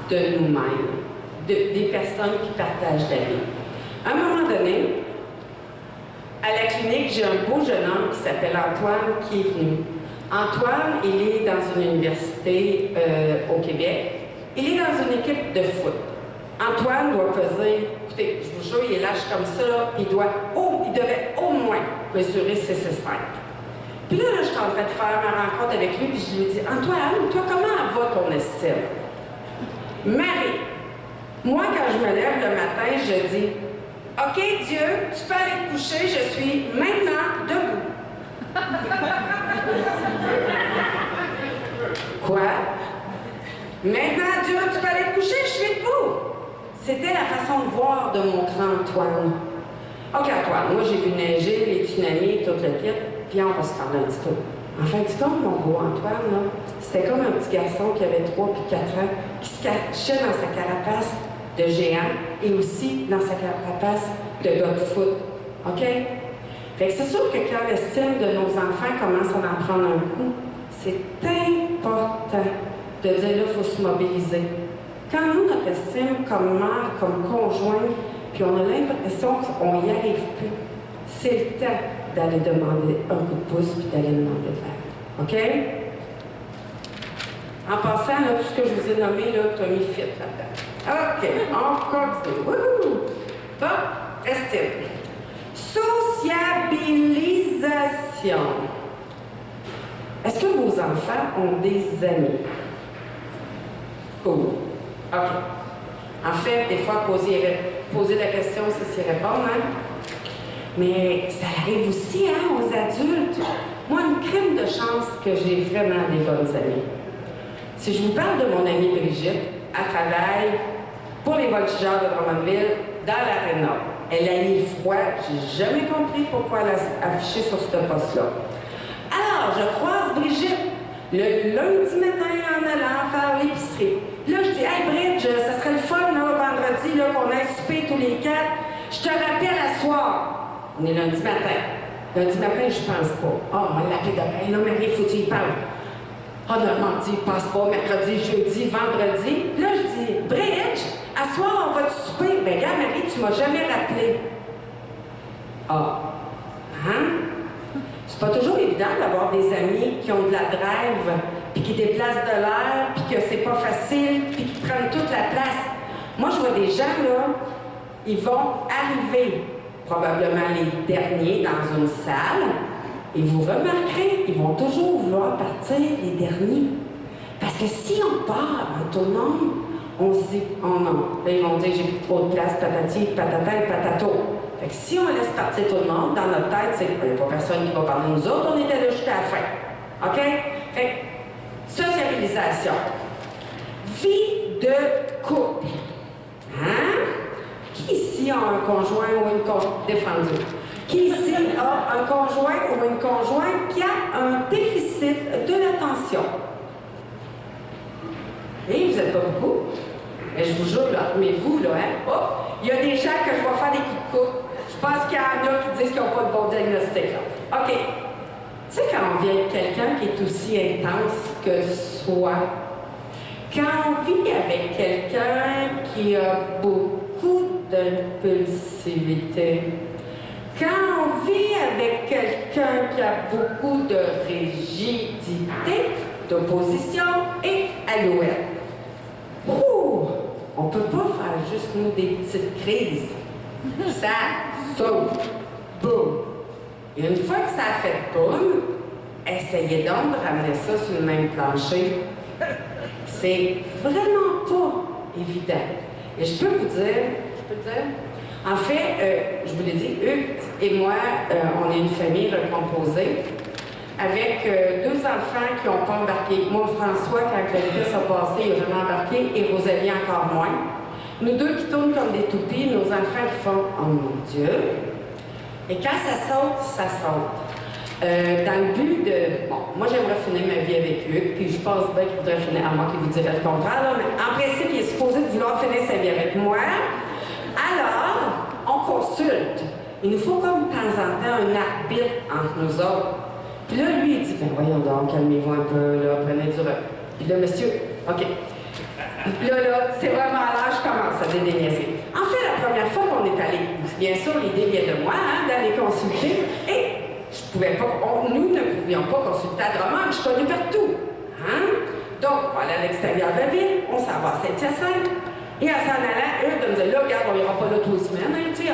de nous-mêmes, des personnes qui partagent la vie. À un moment donné, à la clinique, j'ai un beau jeune homme qui s'appelle Antoine qui est venu. Antoine, il est dans une université au Québec. Il est dans une équipe de foot. Antoine doit peser, écoutez, je vous jure, il est lâche comme ça, là, il devait au moins mesurer 6 et 5. Puis là, je suis en train de faire ma rencontre avec lui, puis je lui dis, Antoine, toi, comment va ton estime? Marie, moi, quand je me lève le matin, je dis, OK, Dieu, tu peux aller te coucher, je suis maintenant debout. Quoi? Maintenant, Dieu, tu peux aller te coucher, je suis debout. C'était la façon de voir de mon grand Antoine. OK, Antoine, moi, j'ai vu neiger, les tsunamis, tout le kit, puis on va se parler un petit peu. En fin de compte, mon beau Antoine, là, c'était comme un petit garçon qui avait 3 puis 4 ans, qui se cachait dans sa carapace de géant et aussi dans sa carapace de gars de foot. OK? Fait que c'est sûr que quand l'estime de nos enfants commence à en prendre un coup, c'est important de dire là, il faut se mobiliser. Quand nous, notre estime comme mère, comme conjoint, puis on a l'impression qu'on n'y arrive plus, c'est le temps d'aller demander un coup de pouce puis d'aller demander de l'aide. OK? En passant, là, tout ce que je vous ai nommé, là, tu as mis fit là-dedans. OK, on continue. Wouhou! Bon, estime. Sociabilisation. Est-ce que vos enfants ont des amis? Cool. OK. En fait, des fois, poser la question, c'est s'y répondre, hein? Mais ça arrive aussi, hein, aux adultes. Moi, une crime de chance que j'ai vraiment des bonnes amies. Si je vous parle de mon amie Brigitte, elle travaille pour les voltigeurs de Drummondville dans l'aréna. Elle a eu froid, j'ai jamais compris pourquoi elle a affiché sur ce poste-là. Alors, je croise Brigitte le lundi matin en allant faire l'épicerie. Là, je dis, hey Bridge, ça serait le fun, là, vendredi, là, qu'on aille souper tous les 4. Je te rappelle à soir. On est lundi matin. Lundi matin, je pense pas. Oh, on va l'appeler demain. Non, Marie, faut que tu y parles. Oh, non, mardi, passe pas, mercredi, jeudi, vendredi. Là, je dis, Bridge, à soir, on va te souper. Ben, regarde, Marie, tu m'as jamais rappelé. Ah. Hein? C'est pas toujours évident d'avoir des amis qui ont de la drive, puis qui déplacent de l'air, puis que c'est pas facile, puis qui prennent toute la place. Moi, je vois des gens, là, ils vont arriver, probablement les derniers, dans une salle, et vous remarquerez, ils vont toujours vouloir partir les derniers. Parce que si on part en tout le monde, on se dit, oh non, là, ils vont dire, j'ai plus trop de place, patati, patata et patato. Fait que si on laisse partir tout le monde, dans notre tête, c'est qu'il n'y a pas personne qui va parler de nous autres, on était là jusqu'à la fin. OK? Fait que, sociabilisation. Vie de couple. Hein? Qui ici a un conjoint ou une conjointe défendue? Qui ici a un conjoint ou une conjointe qui a un déficit de l'attention? Et vous n'êtes pas beaucoup. Mais je vous jure, là, mais vous, là, hein? Oh, il y a des gens que je vais faire des coups de coude. Je pense qu'il y en a qui disent qu'ils n'ont pas de bon diagnostic, là. OK. Tu sais, quand on vient de quelqu'un qui est aussi intense que soi, quand on vit avec quelqu'un qui a beaucoup d'impulsivité, quand on vit avec quelqu'un qui a beaucoup de rigidité, d'opposition et alouette, on ne peut pas faire juste nous des petites crises. Ça saute. Boum. Et une fois que ça a fait boum, essayez donc de ramener ça sur le même plancher. C'est vraiment pas évident. Et je peux vous dire, en fait, je vous l'ai dit, Hugues et moi, on est une famille recomposée avec 2 enfants qui n'ont pas embarqué. Moi, François, quand la vitesse a passé, il a jamais embarqué, et Rosalie encore moins. Nous deux qui tournent comme des toupies, nos enfants qui font « Oh mon Dieu! » Et quand ça saute, ça saute. Dans le but de... Bon, moi, j'aimerais finir ma vie avec Hugues, puis je pense bien qu'il voudrait finir, à moi qui vous dirait le contraire, là, mais en principe, il est supposé de vouloir finir sa vie avec moi. Alors, on consulte. Il nous faut comme de temps en temps un arbitre entre nous autres. Puis là, lui, il dit, ben voyons donc, calmez-vous un peu, là, prenez du recul. Puis là, monsieur, OK. Là, c'est vraiment là, je commence à dédaignaiser. En fait, la première fois qu'on est allé, bien sûr, l'idée vient de moi, hein, d'aller consulter, et je pouvais pas, nous ne pouvions pas consulter à Drummond, je connais partout. Hein? Donc, on allait à l'extérieur de la ville, on s'en va à Saint-Hyacinthe, et en s'en allant, eux, de me dire, là, regarde, on ira pas là tous les semaines, hein, tu sais,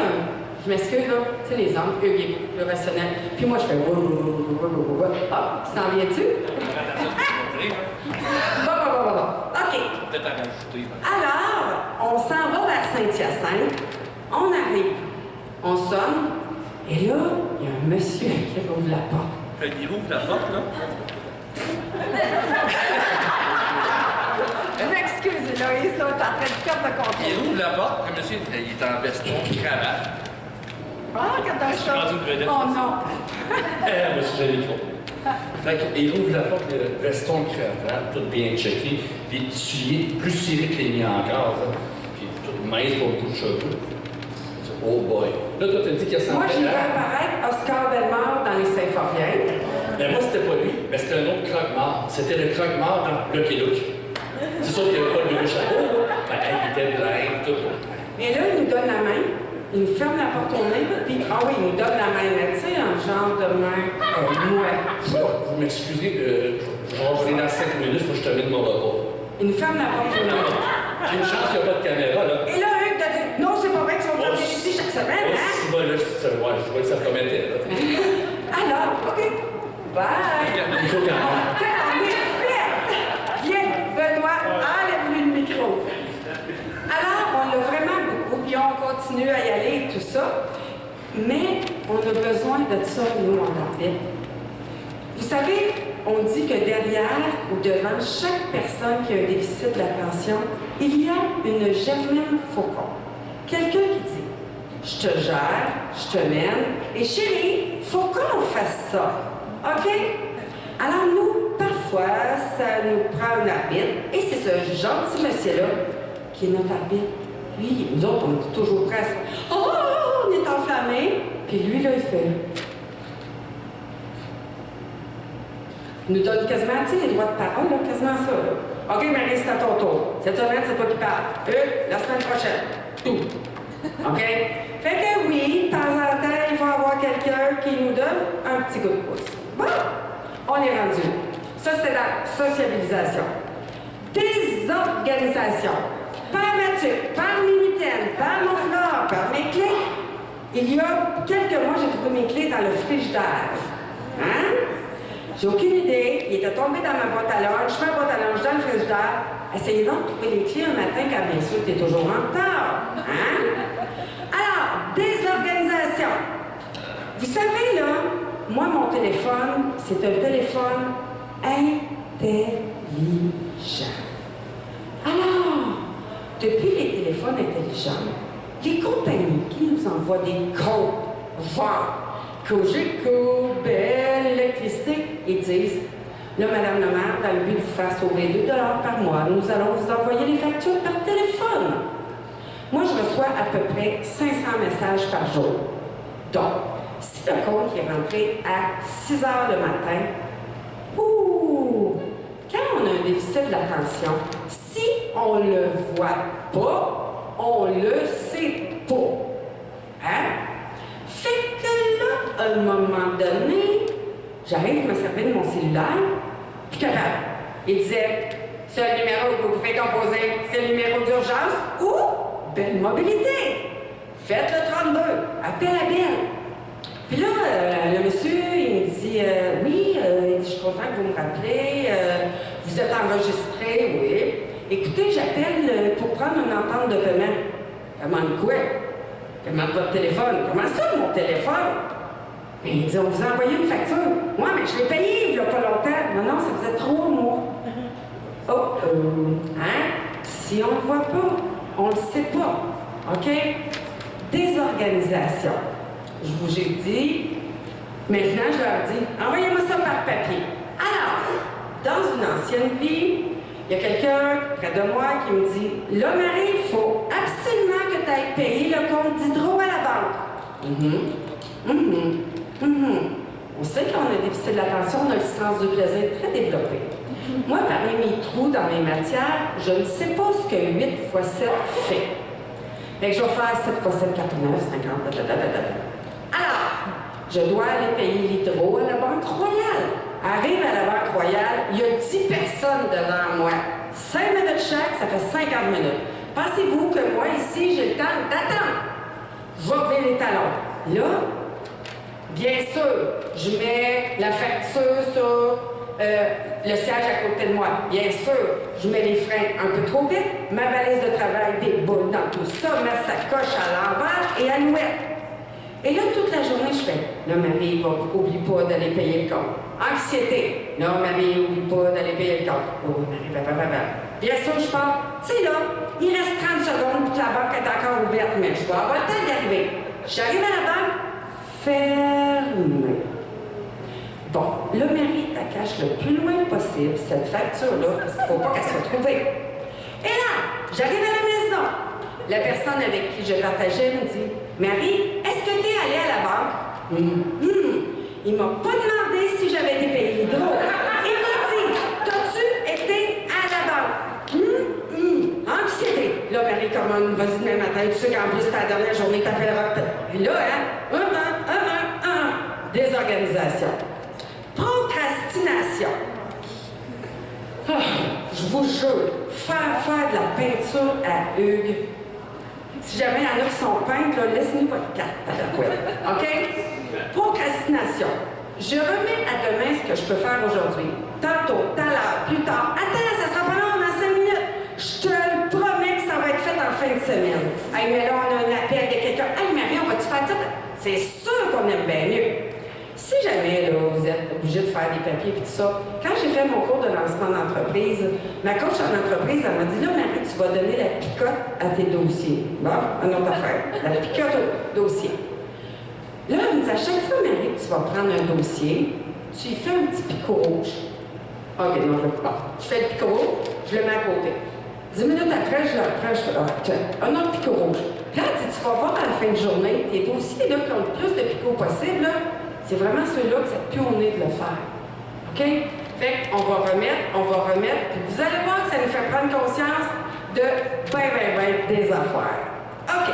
je m'excuse, là, tu sais, les hommes, eux, ils sont plus rationnels. Puis moi, je fais, ah, tu t'en viens-tu? Bon. OK. Peut-être à rajouter. Alors, on s'en va vers Saint-Hyacinthe, on arrive, on sonne, et là, il y a un monsieur qui ouvre la porte. Il ouvre la porte, là. Excusez, là, ils sont en train de perdre le contrôle. Il ouvre la porte, le monsieur, il est en veston, cravate. Ah, quand Je suis rendu une vedette. Oh non! Monsieur Gélico. Fait qu'il ouvre la porte, le veston, cravate, tout bien checké, puis scié, plus ciré que les miens encore, ça. Puis tout mince pour le bout de cheveux. Oh boy. Là, toi, t'as dit qu'il y a 100 Moi, j'ai vu apparaître Oscar Bellemare dans les Symphoriens. Mais moi, c'était pas lui, mais c'était un autre croque-mort. C'était le croque-mort dans Lucky Luke. C'est sûr qu'il n'y avait pas le vieux chapeau, là. Ben, il était blanc, tout. Et là, il nous donne la main, il nous ferme la porte au nez, puis, ah oui, il nous donne la main, mais tu sais, un genre de main mouette. Vous m'excusez, je vais revenir dans 5 minutes, faut que je termine mon repas. Il nous ferme la porte au nez. J'ai une chance qu'il n'y a pas de caméra, là. Et là, Hugues a dit, non, c'est pas vrai qu'ils sont venus ici chaque semaine, hein? Je vois que ça promettait, là. Alors, OK, bye! Il faut quand même. On est fait! Viens, Benoît, enlève-lui le micro. Alors, on l'a vraiment beaucoup, puis on continue à y aller et tout ça, mais on a besoin de ça, nous, en Arville. Vous savez, on dit que derrière ou devant chaque personne qui a un déficit d'attention, il y a une Germaine Faucon. Quelqu'un qui dit « Je te gère, je te mène, et chérie, faut qu'on fasse ça. OK? » Alors nous, parfois, ça nous prend un arbitre, et c'est ce gentil monsieur-là qui est notre arbitre. Lui, nous autres, on est toujours prêts à ça. Oh, on est enflammés. Puis lui, là, il fait... Il nous donne quasiment, tu sais, les droits de parole, là, quasiment ça, là. OK, Marie, c'est à ton tour. Cette semaine, c'est pas qui parle. La semaine prochaine. Tout. OK? Fait que oui, de temps en temps, il faut avoir quelqu'un qui nous donne un petit coup de pouce. Bon, on est rendu. Ça, c'est la sociabilisation. Désorganisation. Par Mathieu, par Mimitaine, par mon fleur, par mes clés. Il y a quelques mois, j'ai trouvé mes clés dans le frigidaire. Hein? J'ai aucune idée. Il était tombé dans ma boîte à lunch. Je mets ma boîte à lunch dans le frigidaire. Essayez donc de trouver les clés un matin quand bien sûr tu es toujours en retard. Hein? Alors, désorganisation. Vous savez, là, moi, mon téléphone, c'est un téléphone intelligent. Alors, depuis les téléphones intelligents, les compagnies qui nous envoient des codes, genre Cogeco, Bell, Électricité, ils disent « Là, Madame le maire, dans le but de vous faire sauver 2 $ par mois, nous allons vous envoyer les factures par téléphone. » Moi, je reçois à peu près 500 messages par jour. Donc, si le compte est rentré à 6 heures le matin, ouh! Quand on a un déficit d'attention, si on le voit pas, on le sait pas. Hein? Fait que là, à un moment donné, j'arrive à me servir de mon cellulaire, puis capable. Il disait, c'est le numéro que vous pouvez composer, c'est le numéro d'urgence ou Belle Mobilité. Faites le 32, appel à Belle. Puis là, le monsieur, il me dit, oui, il dit, je suis content que vous me rappelez, vous êtes enregistré, oui. Écoutez, j'appelle pour prendre une entente de paiement. Demande quoi? Demande votre téléphone. Comment ça, mon téléphone? Mais il dit, on vous a envoyé une facture. Moi, mais je l'ai payé il n'y a pas longtemps. Non, ça faisait 3 mois. Oh, hein? Si on ne le voit pas, on ne le sait pas. OK? Désorganisation. Je vous ai dit, maintenant je leur dis, envoyez-moi ça par papier. Alors, dans une ancienne vie, il y a quelqu'un près de moi qui me dit, là, Marie, il faut absolument que tu ailles payer le compte d'hydro à la banque. On sait qu'on a un déficit de l'attention, on a le sens du plaisir très développé. Moi, parmi mes trous dans mes matières, je ne sais pas ce que 8 x 7 fait. Fait que je vais faire 7 x 7, 49, 50, Alors, je dois aller payer l'hydro à la Banque Royale. Arrive à la Banque Royale, il y a 10 personnes devant moi. 5 minutes chaque, ça fait 50 minutes. Pensez-vous que moi, ici, j'ai le temps d'attendre? Je vais lever les talons. Là, bien sûr, je mets la facture sur le siège à côté de moi. Bien sûr, je mets les freins un peu trop vite, ma valise de travail déboule dans tout ça, ma sacoche à l'envers et à l'ouette. Et là, toute la journée, je fais « Là, Marie, oublie pas d'aller payer le compte. » Anxiété. « Là, Marie, oublie pas d'aller payer le compte. » « Oh, Marie, blablabla. » Bien sûr, je pars. Tu sais, là, il reste 30 secondes pour que la banque est encore ouverte, mais je dois avoir le temps d'y arriver. J'arrive à la banque, fermée. Bon, là, Marie, tu caches le plus loin possible cette facture-là, parce qu'il ne faut pas qu'elle soit trouvée. Et là, j'arrive à la maison. La personne avec qui je partageais me dit « Marie, est-ce que tu es allée à la banque? Il ne m'a pas demandé si j'avais été payée l'hydro. Il m'a dit « T'as-tu été à la banque? Anxiété. Là, Marie commande, vas-y demain matin, tu sais qu'en plus, c'est la dernière journée, t'appelleras. Et là, hein, désorganisation. Procrastination. Je vous jure, faire de la peinture à Hugues. Si jamais il y en a qui sont peintres, là, laissez-nous votre carte à la couette. OK? Procrastination. Je remets à demain ce que je peux faire aujourd'hui. Tantôt, tout à l'heure, plus tard. Attends, ça sera pas long dans 5 minutes. Je te le promets que ça va être fait en fin de semaine. Hey, mais là, on a un appel de quelqu'un. Hey, Marie, on va-tu faire ça? C'est sûr qu'on aime bien mieux. Si jamais là, vous êtes obligé de faire des papiers et tout ça, quand j'ai fait mon cours de lancement d'entreprise, ma coach en entreprise, elle m'a dit là, Marie, tu vas donner la picote à tes dossiers. Bon, une autre affaire. La picote au dossier. Là, elle me dit à chaque fois, Marie, tu vas prendre un dossier, tu y fais un petit picot rouge. OK, non, je ne pas. Je fais le picot rouge, je le mets à côté. 10 minutes après, je le reprends, je fais un autre picot rouge. Puis là, tu vas voir à la fin de journée, tes dossiers là, qui ont le plus de picots possible, là, c'est vraiment ceux-là que ça pue au nez de le faire. OK? Fait qu'on va remettre, puis vous allez voir que ça nous fait prendre conscience de des affaires. OK.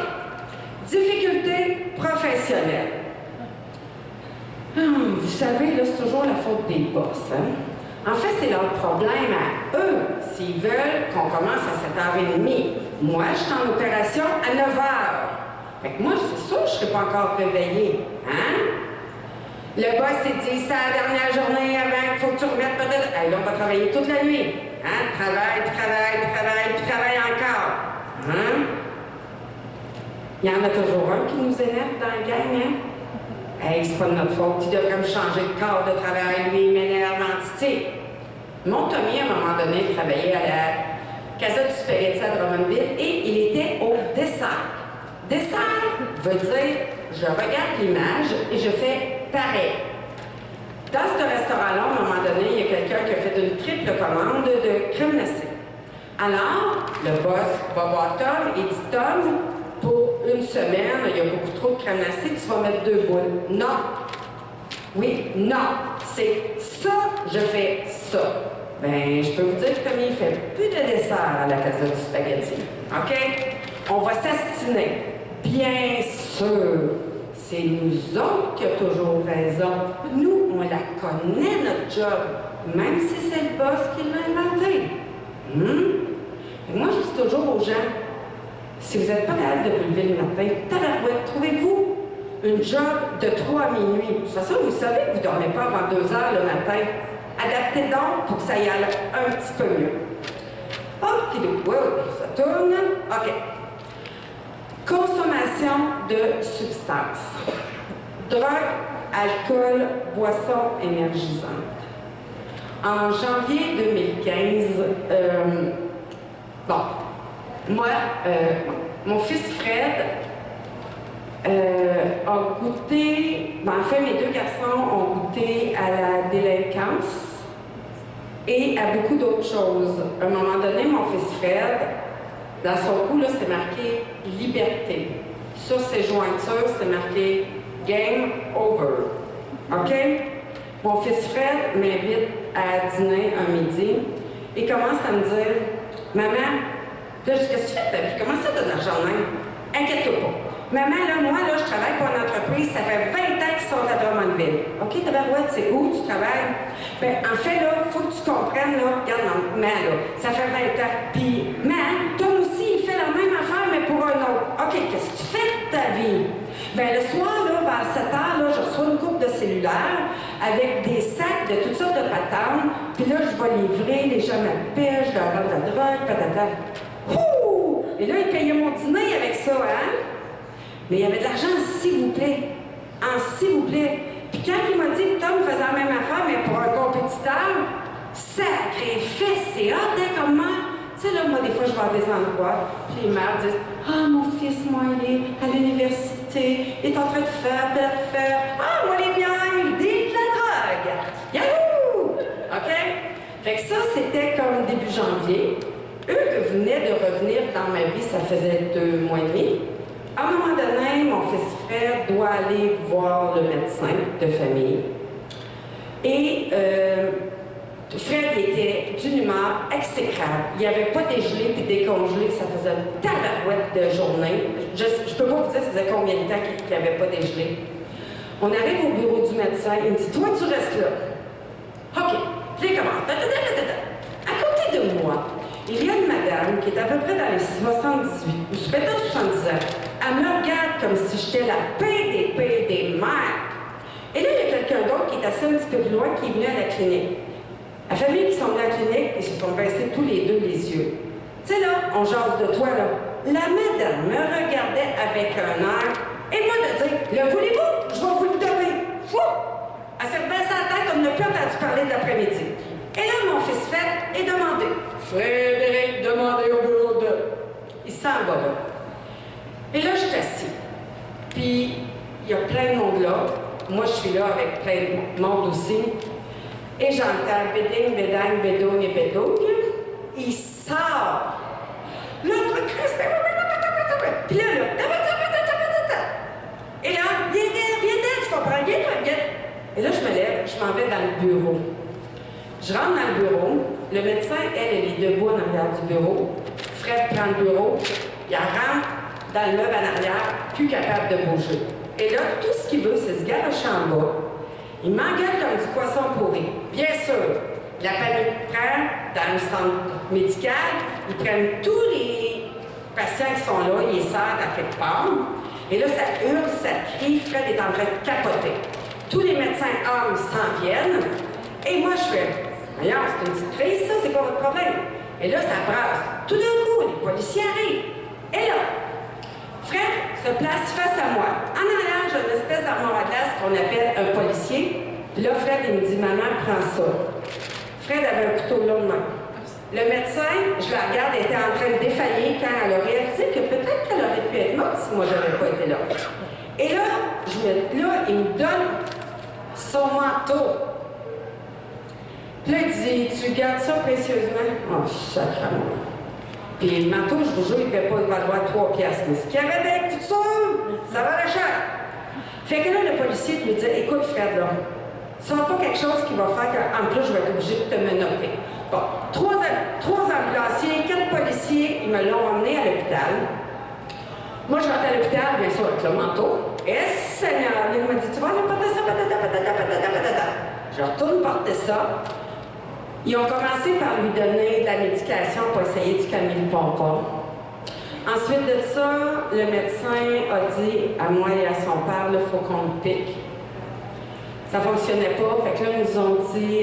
Difficultés professionnelles. Vous savez, là, c'est toujours la faute des boss, hein? En fait, c'est leur problème à eux, s'ils veulent qu'on commence à 7h30. Moi, je suis en opération à 9h. Fait que moi, c'est sûr que je ne serai pas encore réveillée, hein? Le boss s'est dit, c'est la dernière journée avant, il faut que tu remettes peut-être. Hey, là, on va travailler toute la nuit. Hein? Travail encore. Hein? Il y en a toujours un qui nous énerve dans le gang, hein? Hey, c'est pas de notre faute, il devrait me changer de corps de travail, lui, il m'énerve l'entité. Mon Tommy, à un moment donné, il travaillait à la Casa du Spaghetti à Drummondville et il était au dessert. Dessert veut dire, je regarde l'image et je fais pareil. Dans ce restaurant-là, à un moment donné, il y a quelqu'un qui a fait une triple commande de crème glacée. Alors, le boss va voir Tom et dit, Tom, pour une semaine, il y a beaucoup trop de crème glacée, tu vas mettre 2 boules. Non. Oui, non. C'est ça, je fais ça. Ben, je peux vous dire que Tommy, il fait plus de dessert à la Casa du Spaghetti. OK? On va s'astiner. Bien sûr. C'est nous autres qui avons toujours raison. Nous, on la connaît, notre job, même si c'est le boss qui l'a inventé. Et moi, je dis toujours aux gens, si vous n'êtes pas capable de vous lever le matin, tabarouette, trouvez-vous une job de 3 à minuit. De toute façon, vous savez que vous ne dormez pas avant 2 heures le matin. Adaptez donc pour que ça y aille un petit peu mieux. OK, ça tourne. OK. Consommation de substances. Drogue, alcool, boissons énergisantes. En janvier 2015, moi, mon fils Fred a goûté, en fait, mes 2 garçons ont goûté à la délinquance et à beaucoup d'autres choses. À un moment donné, mon fils Fred, dans son cou, là, c'est marqué « Liberté ». Sur ses jointures, c'est marqué « Game over ». OK? Mon fils Fred m'invite à dîner un midi et commence à me dire « Maman, là, qu'est-ce que tu fais de ta vie? Comment ça, t'as de l'argent même? » Inquiète-toi pas. Maman, là, moi, là, je travaille pour une entreprise, ça fait 20 ans qu'ils sont à Drummondville. OK, tabarouette, c'est où tu travailles? Ben, en fait, là, il faut que tu comprennes, là, regarde, maman, là, ça fait 20 ans. Puis, maman, Tom aussi, il fait la même affaire, mais pour un autre. OK, qu'est-ce que tu fais de ta vie? Ben, le soir, là, vers 7 heures, là, je reçois une coupe de cellulaire avec des sacs de toutes sortes de patentes. Puis là, je vais livrer, les gens m'appellent, je leur vends de la drogue, patata. Ouh! Et là, ils payaient mon dîner avec ça, hein? Mais il y avait de l'argent, s'il vous plaît. En s'il vous plaît. Puis quand il m'a dit que Tom faisait la même affaire, mais pour un compétiteur, sacré fesse, c'est hot, hein, comment? Tu sais, là, moi, des fois, je vais à des endroits, puis les mères disent « Ah, mon fils, moi, il est à l'université, il est en train de faire, Ah, moi, les biens, il dit de la drogue! Yahoo! OK? Fait que ça, c'était comme début janvier. Eux venaient de revenir dans ma vie, ça faisait 2 mois et demi. À un moment donné, mon fils Fred doit aller voir le médecin de famille. Et Fred était d'une humeur exécrable. Il n'avait pas dégelé puis décongelé, ça faisait une tabarouette de journée. Je ne peux pas vous dire ça faisait combien de temps qu'il n'avait pas dégelé. On arrive au bureau du médecin, il me dit « Toi, tu restes là. » OK. Puis il commence. À côté de moi, il y a une madame qui est à peu près dans les 78, ou peut-être 70 ans. Elle me regarde comme si j'étais la paix des mères. Et là, il y a quelqu'un d'autre qui est assis un petit peu plus loin qui est venu à la clinique. La famille qui sont venus à la clinique, ils se sont baissés tous les deux les yeux. Tu sais là, on jase de toi là. La madame me regardait avec un air, et moi de dire, le voulez-vous? Je vais vous le donner. Fou! Elle s'est rebaissée la tête comme ne plus entendu parler de l'après-midi. Et là, mon fils Fred est demandé. Frédéric, demandez au bureau de... Il s'en va là. Et là, je suis assis. Puis, il y a plein de monde là. Moi, je suis là avec plein de monde aussi. Et j'entends béding, bédang, bédogne et bédogne. Il sort. L'autre Christ, puis là, et là, viens, tu comprends, viens. Et là, je me lève, je m'en vais dans le bureau. Je rentre dans le bureau. Le médecin, elle est debout en arrière du bureau. Fred prend le bureau. Il rentre dans le meuble en arrière, plus capable de bouger. Et là, tout ce qu'il veut, c'est se garocher en bas. Il m'engueule comme du poisson pourri. Bien sûr, la panique prend dans le centre médical. Ils prennent tous les patients qui sont là, ils les serrent à quelque part. Et là, ça hurle, ça crie. Fred est en train de capoter. Tous les médecins hommes s'en viennent. Et moi, je fais, voyons, c'est une petite crise, ça, c'est quoi votre problème? Et là, ça brasse. Tout d'un coup, les policiers arrivent. Et là, Fred se place face à moi. En arrière, j'ai une espèce d'armoire à glace qu'on appelle un policier. Puis là, Fred, il me dit, maman, prends ça. Fred avait un couteau long de main. Le médecin, je la regarde, elle était en train de défaillir quand elle a réalisé que peut-être qu'elle aurait pu être morte si moi, je n'avais pas été là. Et là, il me donne son manteau. Puis là, il dit, tu gardes ça précieusement? Oh, sacrément. Puis le manteau, je vous jure, il ne devait pas valoir 3 piastres. Mais ce qu'il y avait des coutures, ça valait cher. Fait que là, le policier lui dit, écoute, Fred, là, ça n'est pas quelque chose qui va faire qu'en plus, je vais être obligé de te menotter. Bon, 3 ambulanciers, 4 policiers, ils me l'ont emmené à l'hôpital. Moi, je rentre à l'hôpital, bien sûr, avec le manteau. Et Seigneur, il m'a dit, tu vas aller porter ça, patata. Je retourne porter ça. Ils ont commencé par lui donner de la médication pour essayer de calmer le pompon. Ensuite de ça, le médecin a dit à moi et à son père, il faut qu'on le pique. Ça ne fonctionnait pas. Fait que là, ils nous ont dit,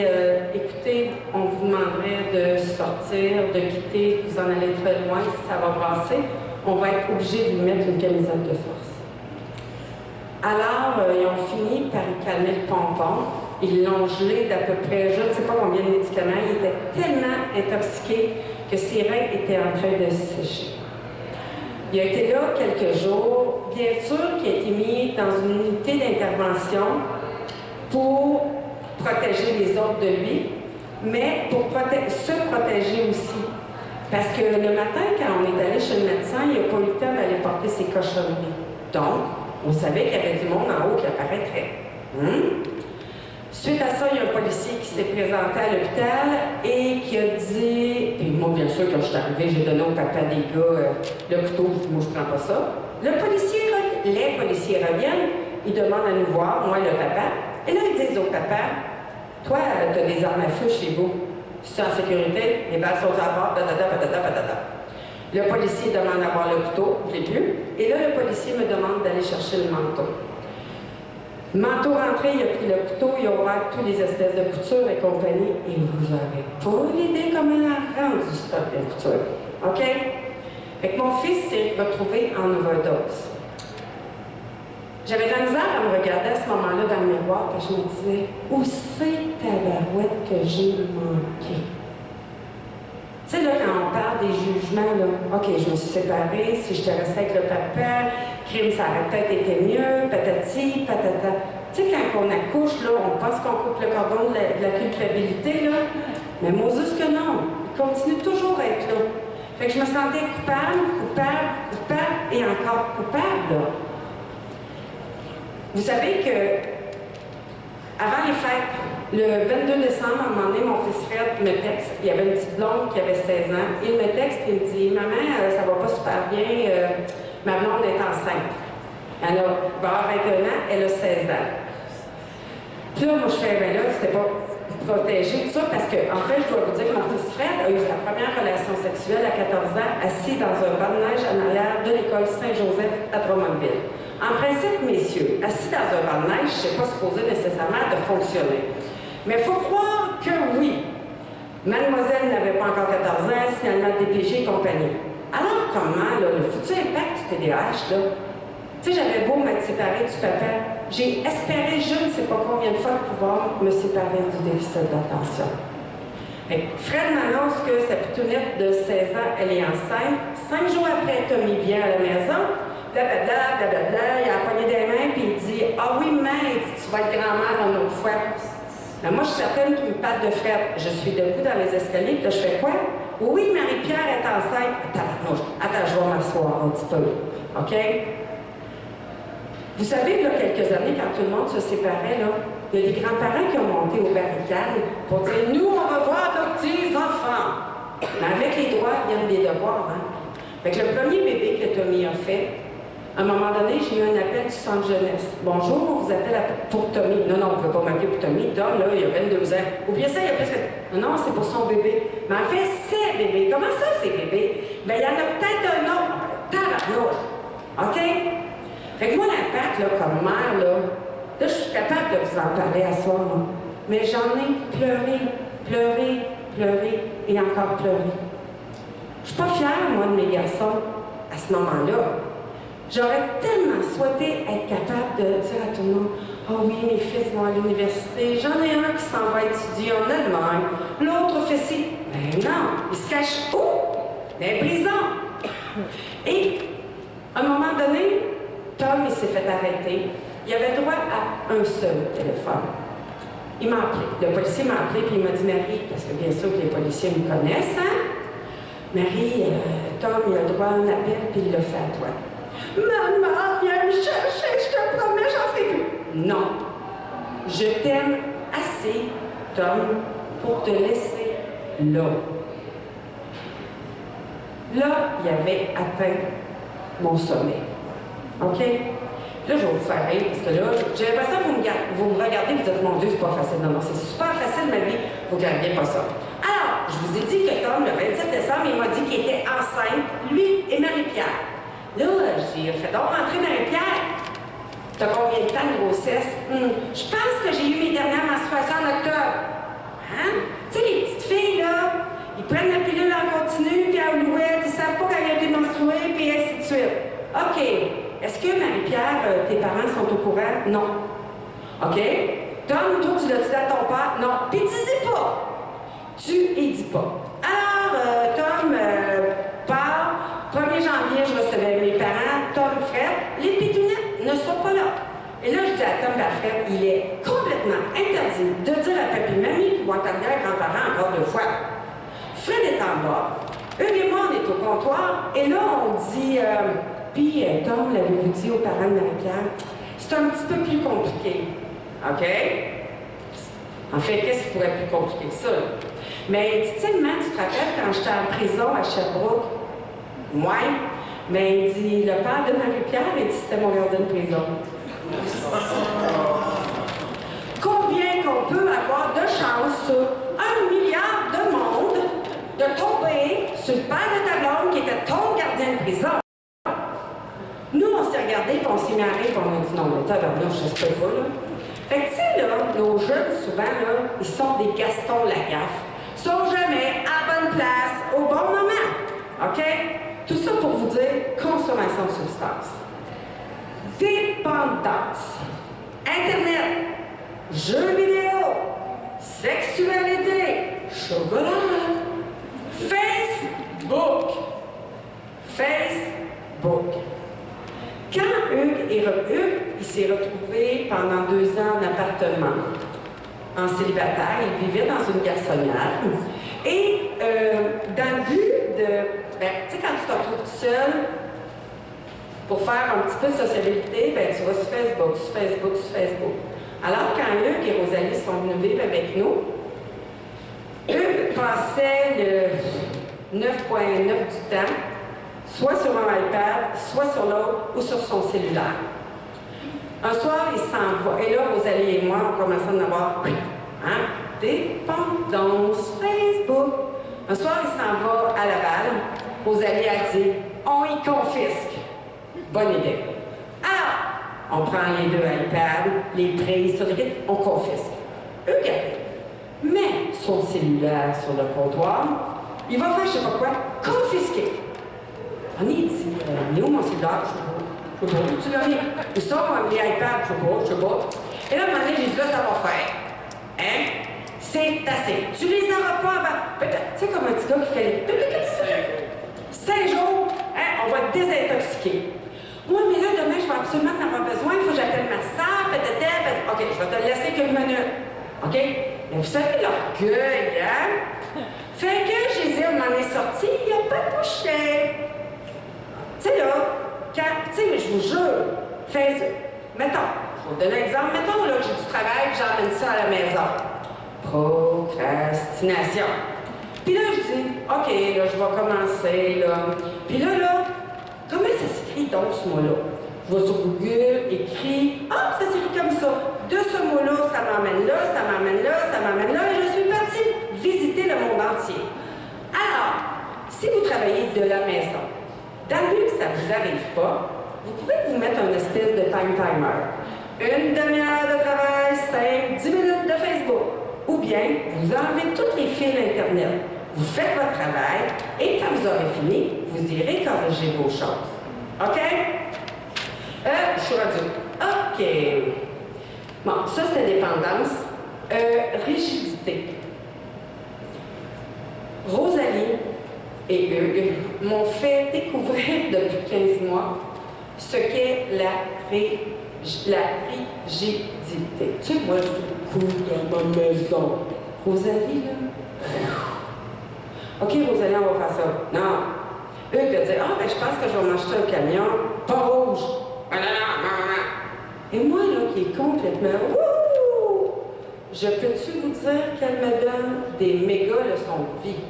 écoutez, on vous demanderait de sortir, de quitter, vous en allez très loin, si ça va brasser. On va être obligé de lui mettre une camisole de force. Alors, ils ont fini par lui calmer le pompon. Ils l'ont gelé d'à peu près, je ne sais pas combien de médicaments. Il était tellement intoxiqué que ses reins étaient en train de sécher. Il a été là quelques jours. Bien sûr qu'il a été mis dans une unité d'intervention pour protéger les autres de lui, mais pour se protéger aussi. Parce que le matin, quand on est allé chez le médecin, il n'a pas eu le temps d'aller porter ses cochonneries. Donc, on savait qu'il y avait du monde en haut qui apparaîtrait. Suite à ça, il y a un policier qui s'est présenté à l'hôpital et qui a dit, puis moi bien bien sûr, quand je suis arrivée, j'ai donné au papa des gars le couteau. Moi, je prends pas ça. Les policiers reviennent, ils demandent à nous voir, moi et le papa. Et là, ils disent au papa, toi, tu as des armes à feu chez vous. Tu es en sécurité, les balles sont à bord, patata. Le policier demande à voir le couteau, je l'ai plus. Et là, le policier me demande d'aller chercher le manteau. Manteau rentré, il a pris le couteau, il a ouvert tous les espèces de coutures et compagnie. Et vous n'avez pas l'idée comment il a rendu du stock de couture. OK? Fait que mon fils s'est retrouvé en overdose. J'avais de la misère à me regarder à ce moment-là dans le miroir, et je me disais, où c'est tabarouette que j'ai manqué? Tu sais, là, quand on parle des jugements, là, OK, je me suis séparée, si j'étais restée avec le papa, crime, ça aurait peut-être été mieux, patati, patata. Tu sais, quand on accouche, là, on pense qu'on coupe le cordon de la culpabilité, là. Mais Moses que non, il continue toujours à être là. Fait que je me sentais coupable et encore coupable, là. Vous savez que, avant les fêtes, le 22 décembre, à un moment donné, mon fils Fred me texte. Il y avait une petite blonde qui avait 16 ans. Il me texte et il me dit « Maman, ça va pas super bien, ma blonde est enceinte. Elle va avoir 21 ans, elle a 16 ans. » Puis là, moi, je fais « Ben là, c'était pas protégé, tout ça, parce que, en fait, je dois vous dire que mon fils Fred a eu sa première relation sexuelle à 14 ans, assis dans un banc de neige en arrière de l'école Saint-Joseph à Drummondville. En principe, messieurs, assis dans un banc de neige, c'est pas supposé nécessairement de fonctionner. Mais il faut croire que oui. Mademoiselle n'avait pas encore 14 ans, signalement DPG et compagnie. Alors comment, là, le futur impact du TDAH, là? Tu sais, j'avais beau m'être séparée du papa, j'ai espéré je ne sais pas combien de fois pouvoir me séparer du déficit d'attention. Fred m'annonce que sa pitounette de 16 ans, elle est enceinte. 5 jours après, Tommy vient à la maison. Blablabla, il a poigné des mains, puis il dit « Ah oui, maman, tu vas être grand-mère une autre fois. » Mais moi, je suis certaine qu'il me parle de Fred. Je suis debout dans les escaliers, puis là, je fais quoi? « Oui, Marie-Pierre est enceinte. » Attends, je vais m'asseoir un petit peu. OK? Vous savez, là, quelques années, quand tout le monde se séparait, là, il y a des grands-parents qui ont monté aux barricades pour dire « Nous, on va voir nos petits-enfants. » Mais avec les droits viennent des devoirs, hein? Fait que le premier bébé que Tommy a fait, à un moment donné, j'ai eu un appel du centre jeunesse. Bonjour, on vous appelle pour Tommy. Non, on ne peut pas m'appeler pour Tommy. Tom, là, il a 22 ans. Ou bien ça, il y a plus que... Non, c'est pour son bébé. Mais en fait, c'est bébé. Comment ça, c'est bébé? Bien, il y en a peut-être un autre. Tabarnouche. OK? Fait que moi, l'impact, là, comme mère, là, je suis capable de vous en parler à soi, là. Mais j'en ai pleuré et encore pleuré. Je suis pas fière, moi, de mes garçons, à ce moment-là. J'aurais tellement souhaité être capable de dire à tout le monde « Oh oui, mes fils vont à l'université, j'en ai un qui s'en va étudier en Allemagne, l'autre fait ci. » Ben non, il se cache où? Dans la prison. Et, à un moment donné, Tom, il s'est fait arrêter. Il avait droit à un seul téléphone. Il m'a appelé. Le policier m'a appelé, puis il m'a dit « Marie, parce que bien sûr que les policiers me connaissent, hein? Marie, Tom, il a droit à un appel, puis il le fait à toi. » Maman, viens me chercher, je te promets, j'en ferai plus. Non. Je t'aime assez, Tom, pour te laisser là. Là, il avait atteint mon sommet. OK? Là, je vais vous faire rire, parce que là, j'ai l'impression que vous me regardez et vous dites, mon Dieu, c'est pas facile. Non, c'est super facile, ma vie, vous ne gagnez pas ça. Alors, je vous ai dit que Tom, le 27 décembre, il m'a dit qu'il était enceinte, lui et Marie-Pierre. Là, j'ai fait donc rentrer Marie-Pierre. T'as combien de temps de grossesse? Je pense que j'ai eu mes dernières menstruations en octobre. Hein? Tu sais, les petites filles, là, ils prennent la pilule en continu, puis à Alouette, ils savent pas quand ils ont été menstrués, puis ainsi de suite. OK. Est-ce que, Marie-Pierre, tes parents sont au courant? Non. OK. Tom, toi, tu l'as dit à ton père? Non. Puis tu dis pas. Tu y dis pas. Alors, Tom part. 1er janvier, je recevais mes parents, Tom, Fred. Les pitounettes ne sont pas là. Et là, je dis à Tom et à Fred, il est complètement interdit de dire à papi et mamie qu'ils vont être arrière-grands-parents encore 2 fois. Fred est en bas. Eux et moi, on est au comptoir. Et là, on dit, puis Tom, l'avez-vous dit aux parents de Marie-Pierre? C'est un petit peu plus compliqué. OK? En fait, qu'est-ce qui pourrait être plus compliqué que ça? Mais il dit, tellement, tu te rappelles quand j'étais en prison à Sherbrooke? Ouais. Mais il dit, le père de Marie-Pierre, il dit, c'était mon gardien de prison. Combien qu'on peut avoir de chance sur 1 milliard de monde de tomber sur le père de ta blonde qui était ton gardien de prison? Nous, on s'est regardés, puis on s'est mis à rire, puis on a dit non, mais tabarnouche, ça se peut pas, là. Fait que, tu sais, là, nos jeunes, souvent, là, ils sont des Gaston Lagaffe. Ils sont jamais à bonne place, au bon moment. OK? Tout ça pour vous dire consommation de substances. Dépendance. Internet. Jeux vidéo. Sexualité. Chocolat. Facebook. Facebook. Quand Hugues il s'est retrouvé pendant 2 ans en appartement, en célibataire, il vivait dans une garçonnière. Et dans le but de... tu sais, quand tu te retrouves tout seul, pour faire un petit peu de sociabilité, tu vas sur Facebook. Alors, quand Hugues et Rosalie sont venus vivre avec nous, Hugues passait le 9,9 du temps soit sur un iPad, soit sur l'autre ou sur son cellulaire. Un soir, il s'en va. Et là, Rosalie et moi, on commençait à en avoir dépendance Facebook. Un soir, il s'en va à Laval. Rosalie a dit, on y confisque. Bonne idée. Alors, on prend les 2 iPads, les prises, sur lesquelles on confisque. Hugues met son cellulaire sur le comptoir. Il va faire je sais pas quoi, confisquer. On est dit, il est où mon cellulaire? Je sais pas. Tu l'as mis? Où sont les iPads? Je sais pas. Et là, à un moment donné, j'ai dit, là, ça va faire. Hein? C'est assez. Tu les auras pas avant. Peut-être, tu sais, comme un petit gars qui fait les 5 jours, hein, on va être désintoxiqué. Moi, mais là, demain, je vais absolument en avoir besoin. Il faut que j'appelle ma sœur, peut-être. OK, je vais te laisser quelques minutes. OK? Mais vous savez, l'orgueil, hein? Fait que je les ai, on en est sorti, il n'a pas touché. Tu sais, là, quand, tu sais, mais je vous jure, mettons, je vais vous donner un exemple, mettons, là, que j'ai du travail, puis j'emmène ça à la maison. Procrastination. Puis là, je dis, OK, là, je vais commencer, là. Puis là, comment ça s'écrit donc, ce mot-là? Je vais sur Google, écris, ça s'écrit comme ça. De ce mot-là, ça m'emmène là, ça m'emmène là, ça m'emmène là, et je suis partie visiter le monde entier. Alors, si vous travaillez de la maison, dans le but que ça ne vous arrive pas, vous pouvez vous mettre un espèce de time timer. 1 demi-heure de travail, 10 minutes de Facebook. Ou bien, vous enlevez tous les fils Internet. Vous faites votre travail et quand vous aurez fini, vous irez corriger vos choses. OK? Je suis rendue. OK. Bon, ça, c'est dépendance. Rigidité. Rosalie et Hugues m'ont fait découvrir depuis 15 mois ce qu'est la rigidité. Tu sais, moi, je suis cool dans ma maison. Rosalie, là. OK, Rosalie, on va faire ça. Non. Hugues de dire, je pense que je vais m'acheter un camion, pas rouge. Et moi, là, qui est complètement, je peux-tu vous dire qu'elle me donne des méga leçons de vie?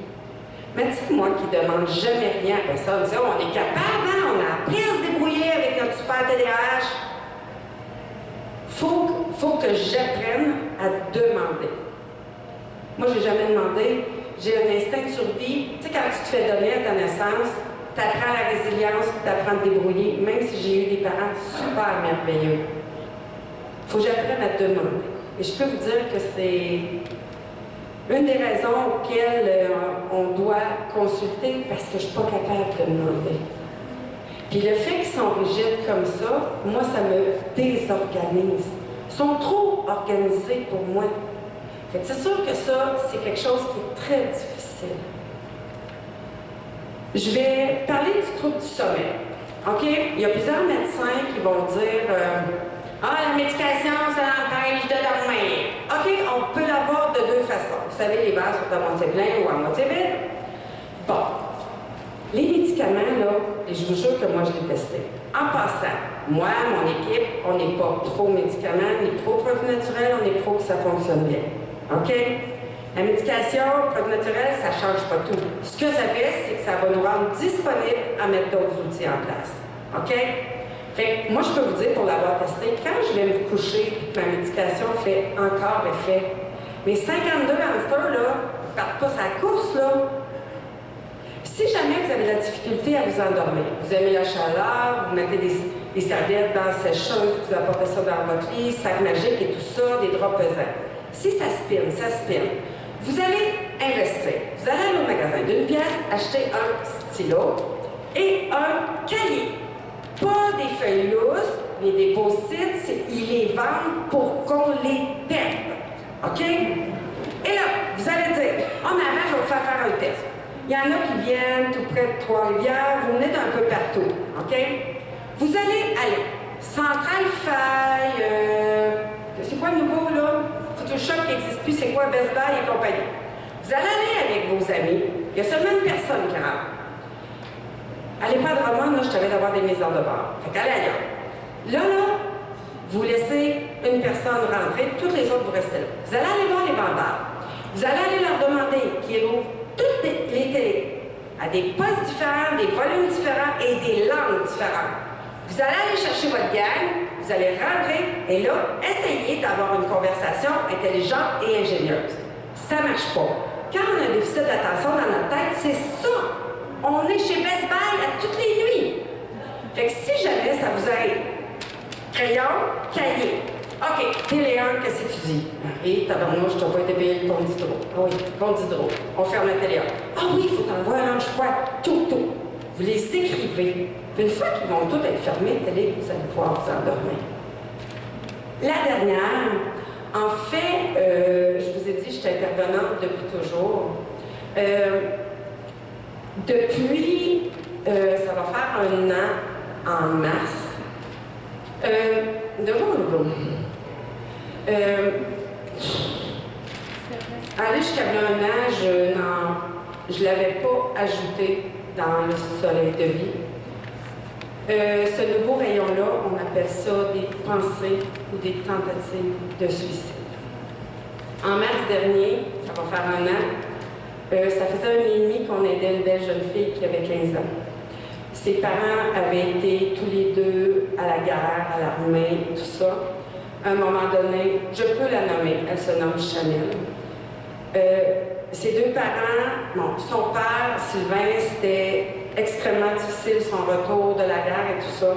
Mais tu sais, moi qui demande jamais rien à personne, on est capable, hein? On a appris à se débrouiller avec notre super TDAH. Faut que j'apprenne à demander. Moi, j'ai jamais demandé. J'ai un instinct de survie. Tu sais, quand tu te fais donner à ta naissance, tu apprends la résilience, tu apprends à te débrouiller, même si j'ai eu des parents super merveilleux. Faut que j'apprenne à demander. Et je peux vous dire que c'est une des raisons auxquelles on doit consulter parce que je ne suis pas capable de demander. Puis le fait qu'ils sont rigides comme ça, moi, ça me désorganise. Ils sont trop organisés pour moi. Fait que c'est sûr que ça, c'est quelque chose qui est très difficile. Je vais parler du trouble du sommeil. OK? Il y a plusieurs médecins qui vont dire la médication, ça empêche de dormir. OK, on peut l'avoir de 2 façons. Vous savez, les verres sont à moitié pleins ou à moitié vides. Bon. Les médicaments, là, et je vous jure que moi, je l'ai testé. En passant, moi, mon équipe, on n'est pas pro-médicaments, ni pro-produits naturels, on est pro que ça fonctionne bien. OK? La médication, produit naturel, ça ne change pas tout. Ce que ça fait, c'est que ça va nous rendre disponibles à mettre d'autres outils en place. OK? Fait que moi, je peux vous dire, pour l'avoir testé, quand je vais me coucher, ma médication fait encore effet. Mes 52 hamsters, là, ne partent pas sa course, là. Si jamais vous avez de la difficulté à vous endormir, vous aimez la chaleur, vous mettez des serviettes dans sécheuse, vous apportez ça dans votre lit, sac magique et tout ça, des draps pesants. Si ça spinne, vous allez investir. Vous allez aller au magasin d'une pièce, acheter un stylo et un cahier. Pas des feuilles lousses, mais des post-it, ils les vendent pour qu'on les perde. OK? Et là, vous allez dire, oh, mais avant, je vais vous faire un test. Il y en a qui viennent tout près de Trois-Rivières, vous venez d'un peu partout. OK? Vous allez aller. Central Faille, c'est quoi le nouveau, là? Photoshop qui n'existe plus, c'est quoi Best Buy et compagnie. Vous allez aller avec vos amis, il y a seulement une personne qui rentre. Allez pas de Drummond, là, je t'avais d'avoir des maisons de bord. Fait qu'allez ailleurs. Là, vous laissez une personne rentrer, toutes les autres, vous restez là. Vous allez aller voir les vendeurs. Vous allez aller leur demander qu'ils ouvrent toutes les télés à des postes différents, des volumes différents et des langues différentes. Vous allez aller chercher votre gang, vous allez rentrer et là, essayez d'avoir une conversation intelligente et ingénieuse. Ça ne marche pas. Quand on a un déficit d'attention dans notre tête, c'est ça. On est chez Best Buy à toutes les nuits. Fait que si jamais ça vous arrive, crayon, cahier. OK, télé 1, qu'est-ce que tu dis? Marie, tabarnouche, je t'ai pas été payé le compte d'hydro. Ah oui, compte d'hydro. On ferme la télé 1. Ah oui, il faut t'envoyer un lunch froid. Tout. Vous les écrivez. Puis une fois qu'ils vont tous être fermés, télé, vous allez pouvoir vous endormir. La dernière, en fait, je vous ai dit, je suis intervenante depuis toujours. Depuis, ça va faire 1 an, en mars. Aller jusqu'à 1 an, je ne l'avais pas ajouté dans le soleil de vie. Ce nouveau rayon-là, on appelle ça des pensées ou des tentatives de suicide. En mars dernier, ça va faire 1 an, ça faisait 1 an et demi qu'on aidait une belle jeune fille qui avait 15 ans. Ses parents avaient été tous les deux à la guerre, à l'armée, tout ça. À un moment donné, je peux la nommer, elle se nomme Chanel. Ses 2 parents, son père, Sylvain, c'était extrêmement difficile son retour de la guerre et tout ça.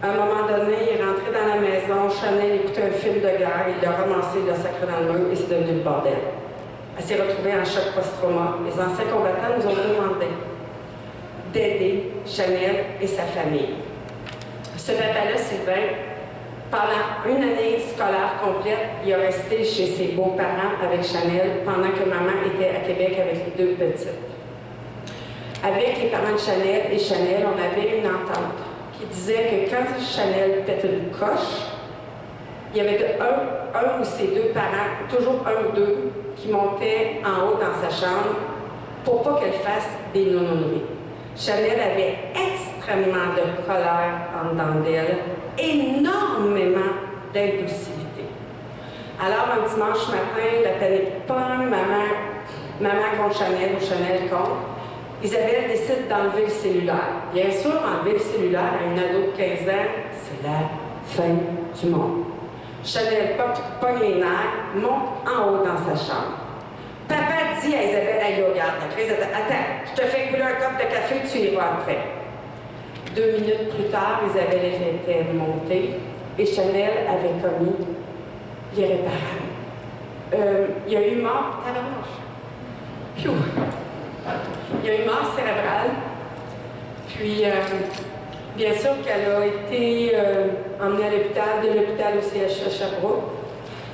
À un moment donné, il est rentré dans la maison, Chanel écoutait un film de guerre, il l'a ramassé, il l'a sacré dans le mur et c'est devenu le bordel. Elle s'est retrouvée en choc post-trauma. Les anciens combattants nous ont demandé d'aider Chanel et sa famille. Ce papa-là, Sylvain, pendant 1 année scolaire complète, il a resté chez ses beaux-parents avec Chanel pendant que maman était à Québec avec les 2 petites. Avec les parents de Chanel et Chanel, on avait une entente qui disait que quand Chanel pète une coche, il y avait un ou ses 2 parents, toujours 1 ou 2, qui montaient en haut dans sa chambre pour pas qu'elle fasse des nononeries. Chanel avait extrêmement de colère en dedans d'elle, énormément d'impulsivité. Alors, un dimanche matin, la panique pogne, maman contre Chanel ou Chanel contre. Isabelle décide d'enlever le cellulaire. Bien sûr, enlever le cellulaire à une ado de 15 ans, c'est la fin du monde. Chanel pogne les nerfs, monte en haut dans sa chambre. Papa dit à Isabelle, allez, regarde, la crise, attends, je te fais couler un cup de café, tu y vas après. 2 minutes plus tard, Isabelle était montée et Chanel avait commis l'irréparable. Il y a eu mort, il y a eu mort cérébrale. Puis, bien sûr qu'elle a été emmenée à l'hôpital, de l'hôpital au CHU à Sherbrooke.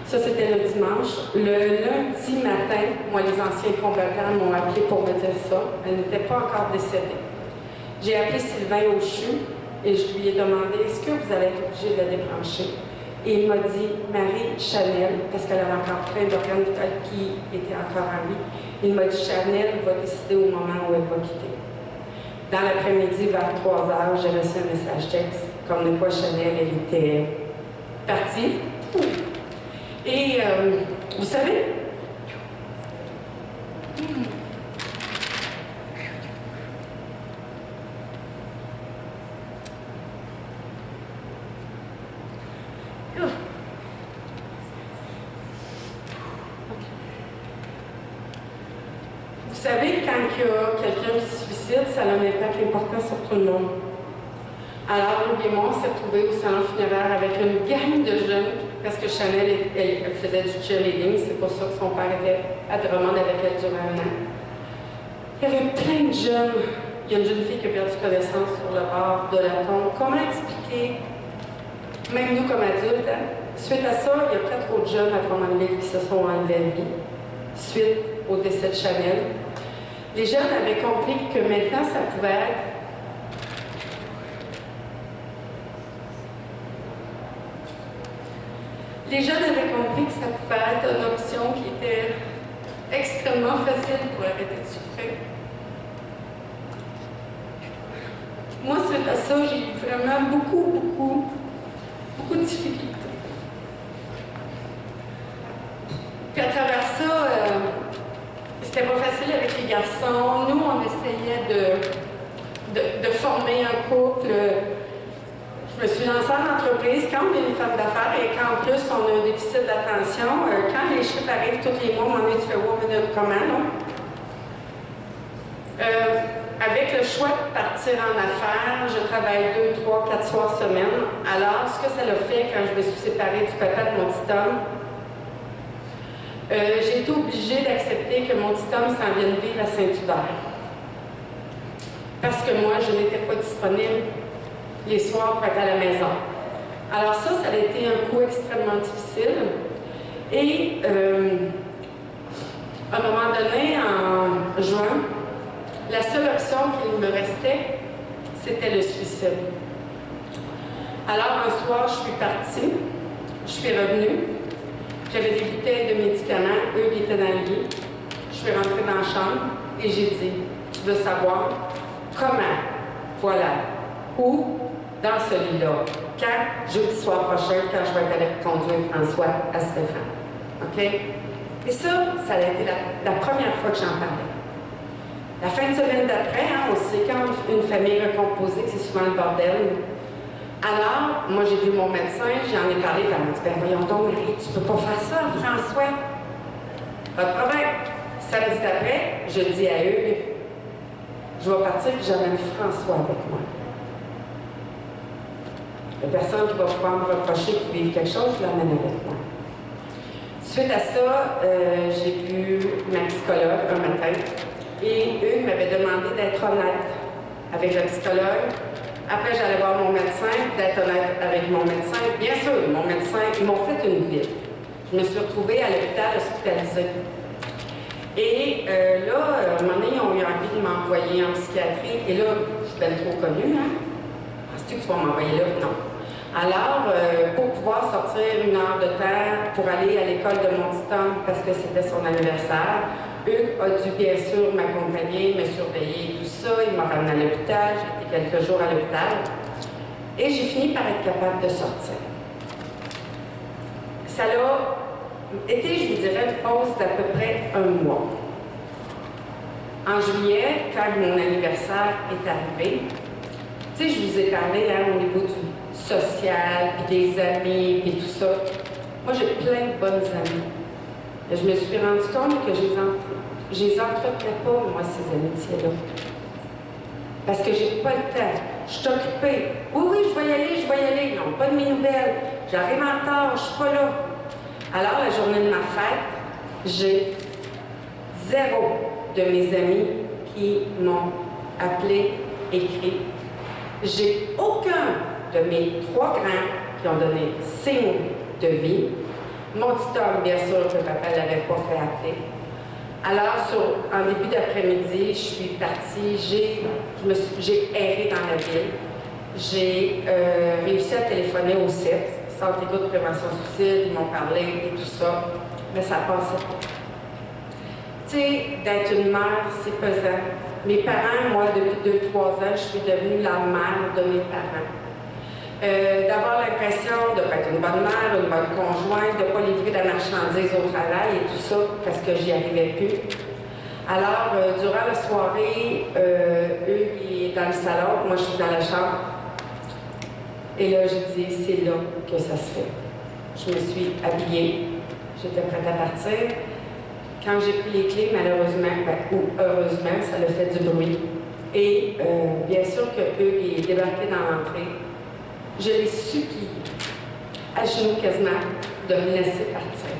Ça, c'était le dimanche. Le lundi matin, moi, les anciens combattants m'ont appelé pour me dire ça. Elle n'était pas encore décédée. J'ai appelé Sylvain au CHU et je lui ai demandé, est-ce que vous allez être obligé de la débrancher? Et il m'a dit, Marie, Chanel, parce qu'elle avait encore plein d'organes vitaux qui étaient encore en vie, il m'a dit, Chanel va décider au moment où elle va quitter. Dans l'après-midi, vers 3 heures, j'ai reçu un message texte, comme de quoi Chanel, elle était partie. Et vous savez, Vous savez, quand il y a quelqu'un qui se suicide, ça a un impact important sur tout le monde. Alors, Hugues et moi, on s'est retrouvés au salon funéraire avec une gang de jeunes, parce que Chanel, elle faisait du cheerleading, c'est pour ça que son père était à Drummond avec elle durant un an. Il y avait plein de jeunes. Il y a une jeune fille qui a perdu connaissance sur le bord de la tombe. Comment expliquer, même nous comme adultes, hein? Suite à ça, il y a 4 autres jeunes à Drummondville qui se sont enlevés la vie, suite au décès de Chanel. Les jeunes avaient compris que maintenant, ça pouvait être les jeunes avaient compris que ça pouvait être une option qui était extrêmement facile pour arrêter de souffrir. Moi, suite à ça, j'ai eu vraiment beaucoup de difficultés. Puis à travers ça, c'était pas facile avec les garçons. Nous, on essayait de former un couple. Je me suis lancée en entreprise quand on est une femme d'affaires et qu'en plus on a un déficit d'attention. Quand les chiffres arrivent tous les mois, tu fais wow, mais comment, non? Avec le choix de partir en affaires, je travaille 2, 3, 4 soirs semaine. Alors, ce que ça l'a fait quand je me suis séparée du papa de mon petit homme, j'ai été obligée d'accepter que mon petit homme s'en vienne vivre à Saint-Hubert. Parce que moi, je n'étais pas disponible les soirs pour être à la maison. Alors ça a été un coup extrêmement difficile. Et à un moment donné, en juin, la seule option qu'il me restait, c'était le suicide. Alors un soir, je suis partie, je suis revenue, j'avais des bouteilles de médicaments, eux qui étaient dans le lit. Je suis rentrée dans la chambre et j'ai dit, tu veux savoir comment? Voilà. Où? Dans ce lit-là. Quand? Jeudi soir prochain, quand je vais aller conduire François à Stéphane. OK? Et ça a été la première fois que j'en parlais. La fin de semaine d'après, on sait quand une famille recomposée, c'est souvent le bordel. Alors, moi, j'ai vu mon médecin, j'en ai parlé, puis elle m'a dit, ben voyons donc, Marie, tu peux pas faire ça, François. Pas de problème. Samedi d'après, je dis à eux, je vais partir, puis j'amène François avec moi. La personne qui va pouvoir me reprocher qu'il vive quelque chose, je l'emmène avec moi. Suite à ça, j'ai vu ma psychologue un matin et eux m'avaient demandé d'être honnête avec le psychologue. Après, j'allais voir mon médecin, d'être honnête avec mon médecin. Bien sûr, mon médecin, ils m'ont fait une visite. Je me suis retrouvée à l'hôpital hospitalisée. Et là, à un moment donné, ils ont eu envie de m'envoyer en psychiatrie. Et là, je suis bien trop connue, hein? Penses-tu que tu vas m'envoyer là? Non. Alors, pour pouvoir sortir 1 heure de temps pour aller à l'école de mon petit homme parce que c'était son anniversaire, Hugues a dû bien sûr m'accompagner, me surveiller, tout ça. Il m'a ramené à l'hôpital, j'ai été quelques jours à l'hôpital. Et j'ai fini par être capable de sortir. Ça a été, je vous dirais, une pause d'à peu près 1 mois. En juillet, quand mon anniversaire est arrivé, tu sais, je vous ai parlé au niveau du social, puis des amis, puis tout ça. Moi, j'ai plein de bonnes amies. Et je me suis rendu compte que je les entretenais pas, moi, ces amitiés-là. Parce que j'ai pas le temps. Je suis occupée. Oui, je vais y aller. Ils n'ont pas de mes nouvelles. J'arrive en retard, je suis pas là. Alors, la journée de ma fête, j'ai 0 de mes amis qui m'ont appelé, écrit. J'ai aucun de mes 3 grands qui ont donné signe de vie. Mon petit homme, bien sûr, que papa ne l'avait pas fait appeler. Alors, en début d'après-midi, je suis partie, j'ai erré dans la ville. J'ai réussi à téléphoner au CIPS, Centre écoute de prévention suicide, ils m'ont parlé et tout ça, mais ça passait pas. Tu sais, d'être une mère, c'est pesant. Mes parents, moi, depuis 2-3 ans, je suis devenue la mère de mes parents. D'avoir l'impression de ne pas être une bonne mère, une bonne conjointe, de ne pas livrer de la marchandise au travail et tout ça, parce que j'y arrivais plus. Alors, durant la soirée, eux, ils est dans le salon, moi, je suis dans la chambre. Et là, j'ai dit, c'est là que ça se fait. Je me suis habillée, j'étais prête à partir. quand j'ai pris les clés, malheureusement, ou heureusement, ça l'a fait du bruit. Et bien sûr que Hugues est débarqué dans l'entrée. Je l'ai supplié, à genoux quasiment, de me laisser partir.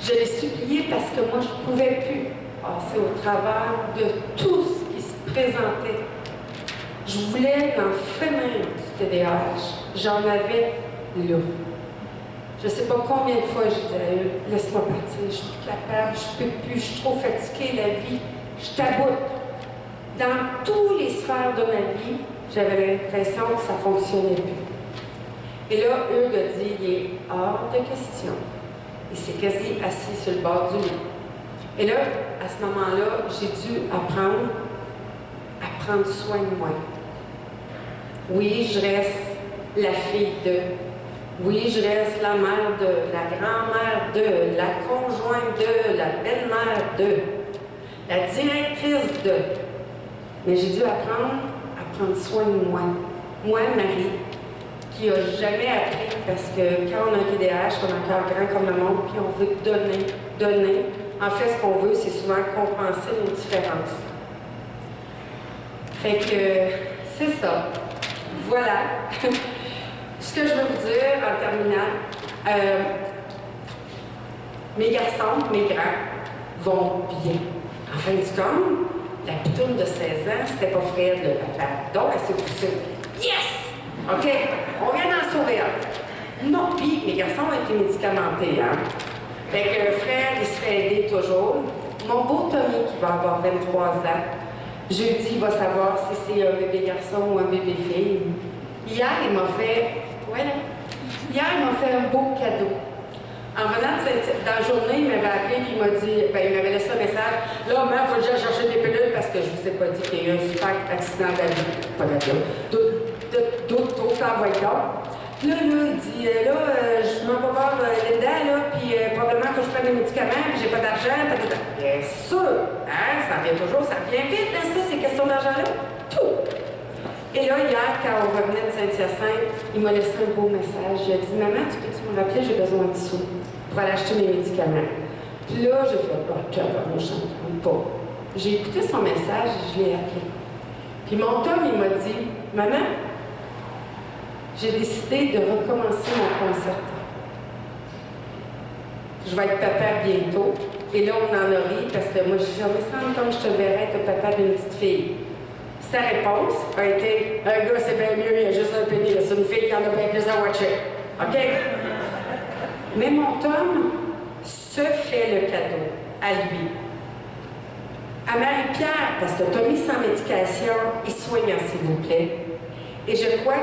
Je l'ai supplié parce que moi, je ne pouvais plus passer au travers de tout ce qui se présentait. Je voulais en finir du TDAH. J'en avais là. Je ne sais pas combien de fois je disais, laisse-moi partir, je ne suis plus capable, je ne peux plus, je suis trop fatiguée, la vie, je taboute. Dans toutes les sphères de ma vie, j'avais l'impression que ça ne fonctionnait plus. Et là, Hugues a dit, il est hors de question. Il s'est quasi assis sur le bord du lit. Et là, à ce moment-là, j'ai dû apprendre à prendre soin de moi. Oui, je reste la fille de. Oui, je reste la mère de, la grand-mère de, la conjointe de, la belle-mère de, la directrice de. Mais j'ai dû apprendre à prendre soin de moi. Moi, Marie, qui n'a jamais appris, parce que quand on a un TDAH, on a un cœur grand comme le monde, puis on veut donner. En fait, ce qu'on veut, c'est souvent compenser nos différences. Fait que, c'est ça. Voilà. Ce que je veux vous dire en terminant, mes garçons, mes grands, vont bien. En fin du compte, la pitoune de 16 ans, c'était pas Fred, le papa. Donc, elle s'est poussée. Yes! OK, on vient d'en sauver un. Non, puis mes garçons ont été médicamentés, hein. Fait que Fred, il se fait aider toujours. Mon beau Tommy, qui va avoir 23 ans, jeudi, il va savoir si c'est un bébé garçon ou un bébé fille. Hier, il m'a fait... Voilà. Hier, il m'a fait un beau cadeau. En venant dans la journée, il m'avait appelé et il m'a dit, il m'avait laissé un message. Là, maman, il faut que j'aille chercher des pilules parce que je ne vous ai pas dit qu'il y a eu un super accident d'avion. Pas d'avion. D'autres envoyeurs. Là, il dit, je m'en vais voir Linda, là, puis probablement, il faut que je prenne des médicaments, puis j'ai pas d'argent. Bien sûr, hein, ça vient toujours, ça vient vite, hein, ça, ces questions d'argent-là. Tout. Et là, hier, quand on revenait de Saint-Hyacinthe, il m'a laissé un beau message. Il a dit, maman, tu peux-tu me rappeler, j'ai besoin de sous pour aller acheter mes médicaments. Puis là, j'ai fait, moi, je ne pas. J'ai écouté son message et je l'ai appelé. Puis mon Tom, il m'a dit, maman, j'ai décidé de recommencer mon concerto. Je vais être papa bientôt. Et là, on en a ri parce que moi, je dis, il me semble comme je te verrais être papa d'une petite fille. Sa réponse a été, un gars, c'est bien mieux, il y a juste un pénis. C'est une fille qui en a bien plus à watcher. OK? Mais mon Tom se fait le cadeau à lui. À Marie-Pierre, parce que Tommy sans médication, il soigne, s'il vous plaît. Et je crois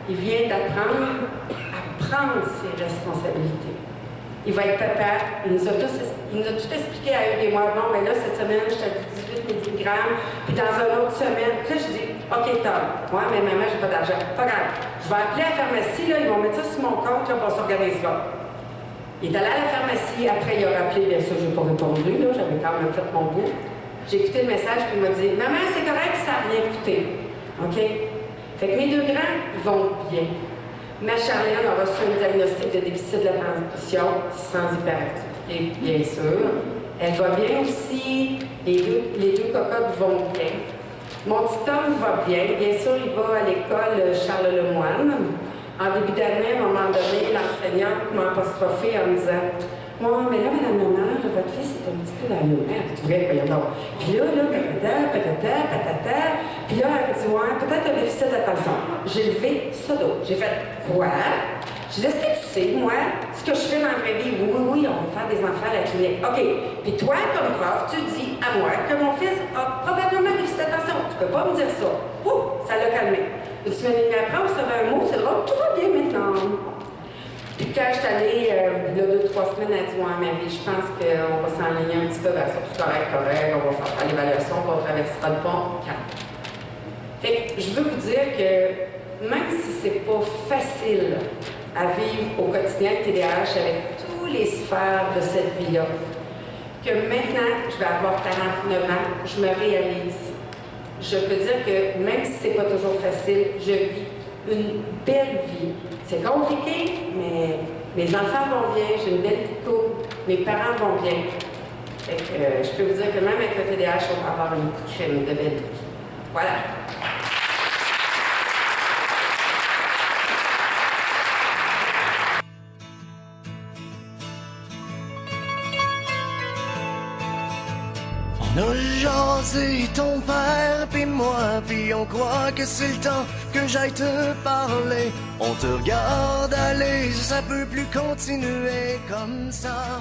il vient d'apprendre à prendre ses responsabilités. Il va être papa. Il nous a tout expliqué à eux et moi. Bon, mais là, cette semaine, je t'ai dit 18 mg, puis dans une autre semaine, puis là, je dis, OK, Tom, ouais, mais maman, j'ai pas d'argent. Pas grave. Je vais appeler à la pharmacie, là, ils vont mettre ça sur mon compte, là, pour s'organiser là. Il est allé à la pharmacie, après, il a rappelé, bien sûr, je n'ai pas répondu, là, j'avais quand même fait mon bout. J'ai écouté le message, puis il m'a dit, maman, c'est correct, ça n'a rien coûté. OK? Fait que mes deux grands, ils vont bien. Ma Charlène a reçu un diagnostic de déficit de la transmission sans hyperactivité, bien sûr. Elle va bien aussi. Les deux cocottes vont bien. Mon petit homme va bien. Bien sûr, il va à l'école Charles Lemoine. En début d'année, à un moment donné, l'enseignante m'a apostrophé en me disant « Ouais, mais là, madame la mère, votre fille, c'est un petit peu dans le merde. » Tu vois, voyons donc. Puis là, patata. Puis là, elle me dit « Ouais, peut-être un déficit d'attention. » J'ai levé ça d'eau. J'ai fait « Quoi? » Je dis « Est-ce que tu sais, moi, ce que je fais dans la vraie vie? Oui, on va faire des enfants à la clinique. OK. Puis toi, comme prof, tu dis à moi que mon fils a probablement un déficit d'attention. Tu peux pas me dire ça. Ouh, ça l'a calmé. Une semaine et demie après, on se fait un mot, c'est drôle, tout va bien maintenant. Puis quand je suis allée, il y a 2-3 semaines, elle dit « Ouais, Marie, je pense qu'on va s'enligner un petit peu vers ça. C'est correct, on va faire l'évaluation, on traversera le pont. » Fait que je veux vous dire que même si c'est pas facile à vivre au quotidien le TDAH avec tous les sphères de cette vie-là, que maintenant, je vais avoir 49 ans, je me réalise. Je peux dire que même si c'est pas toujours facile, je vis une belle vie. C'est compliqué, mais Mes enfants vont bien, j'ai une belle petite couple, mes parents vont bien. Fait que, je peux vous dire que même avec le TDAH, on peut avoir une crème de belle vie. Voilà. On a jasé ton père pis moi, pis on croit que c'est le temps que j'aille te parler. On te regarde aller, ça peut plus continuer comme ça.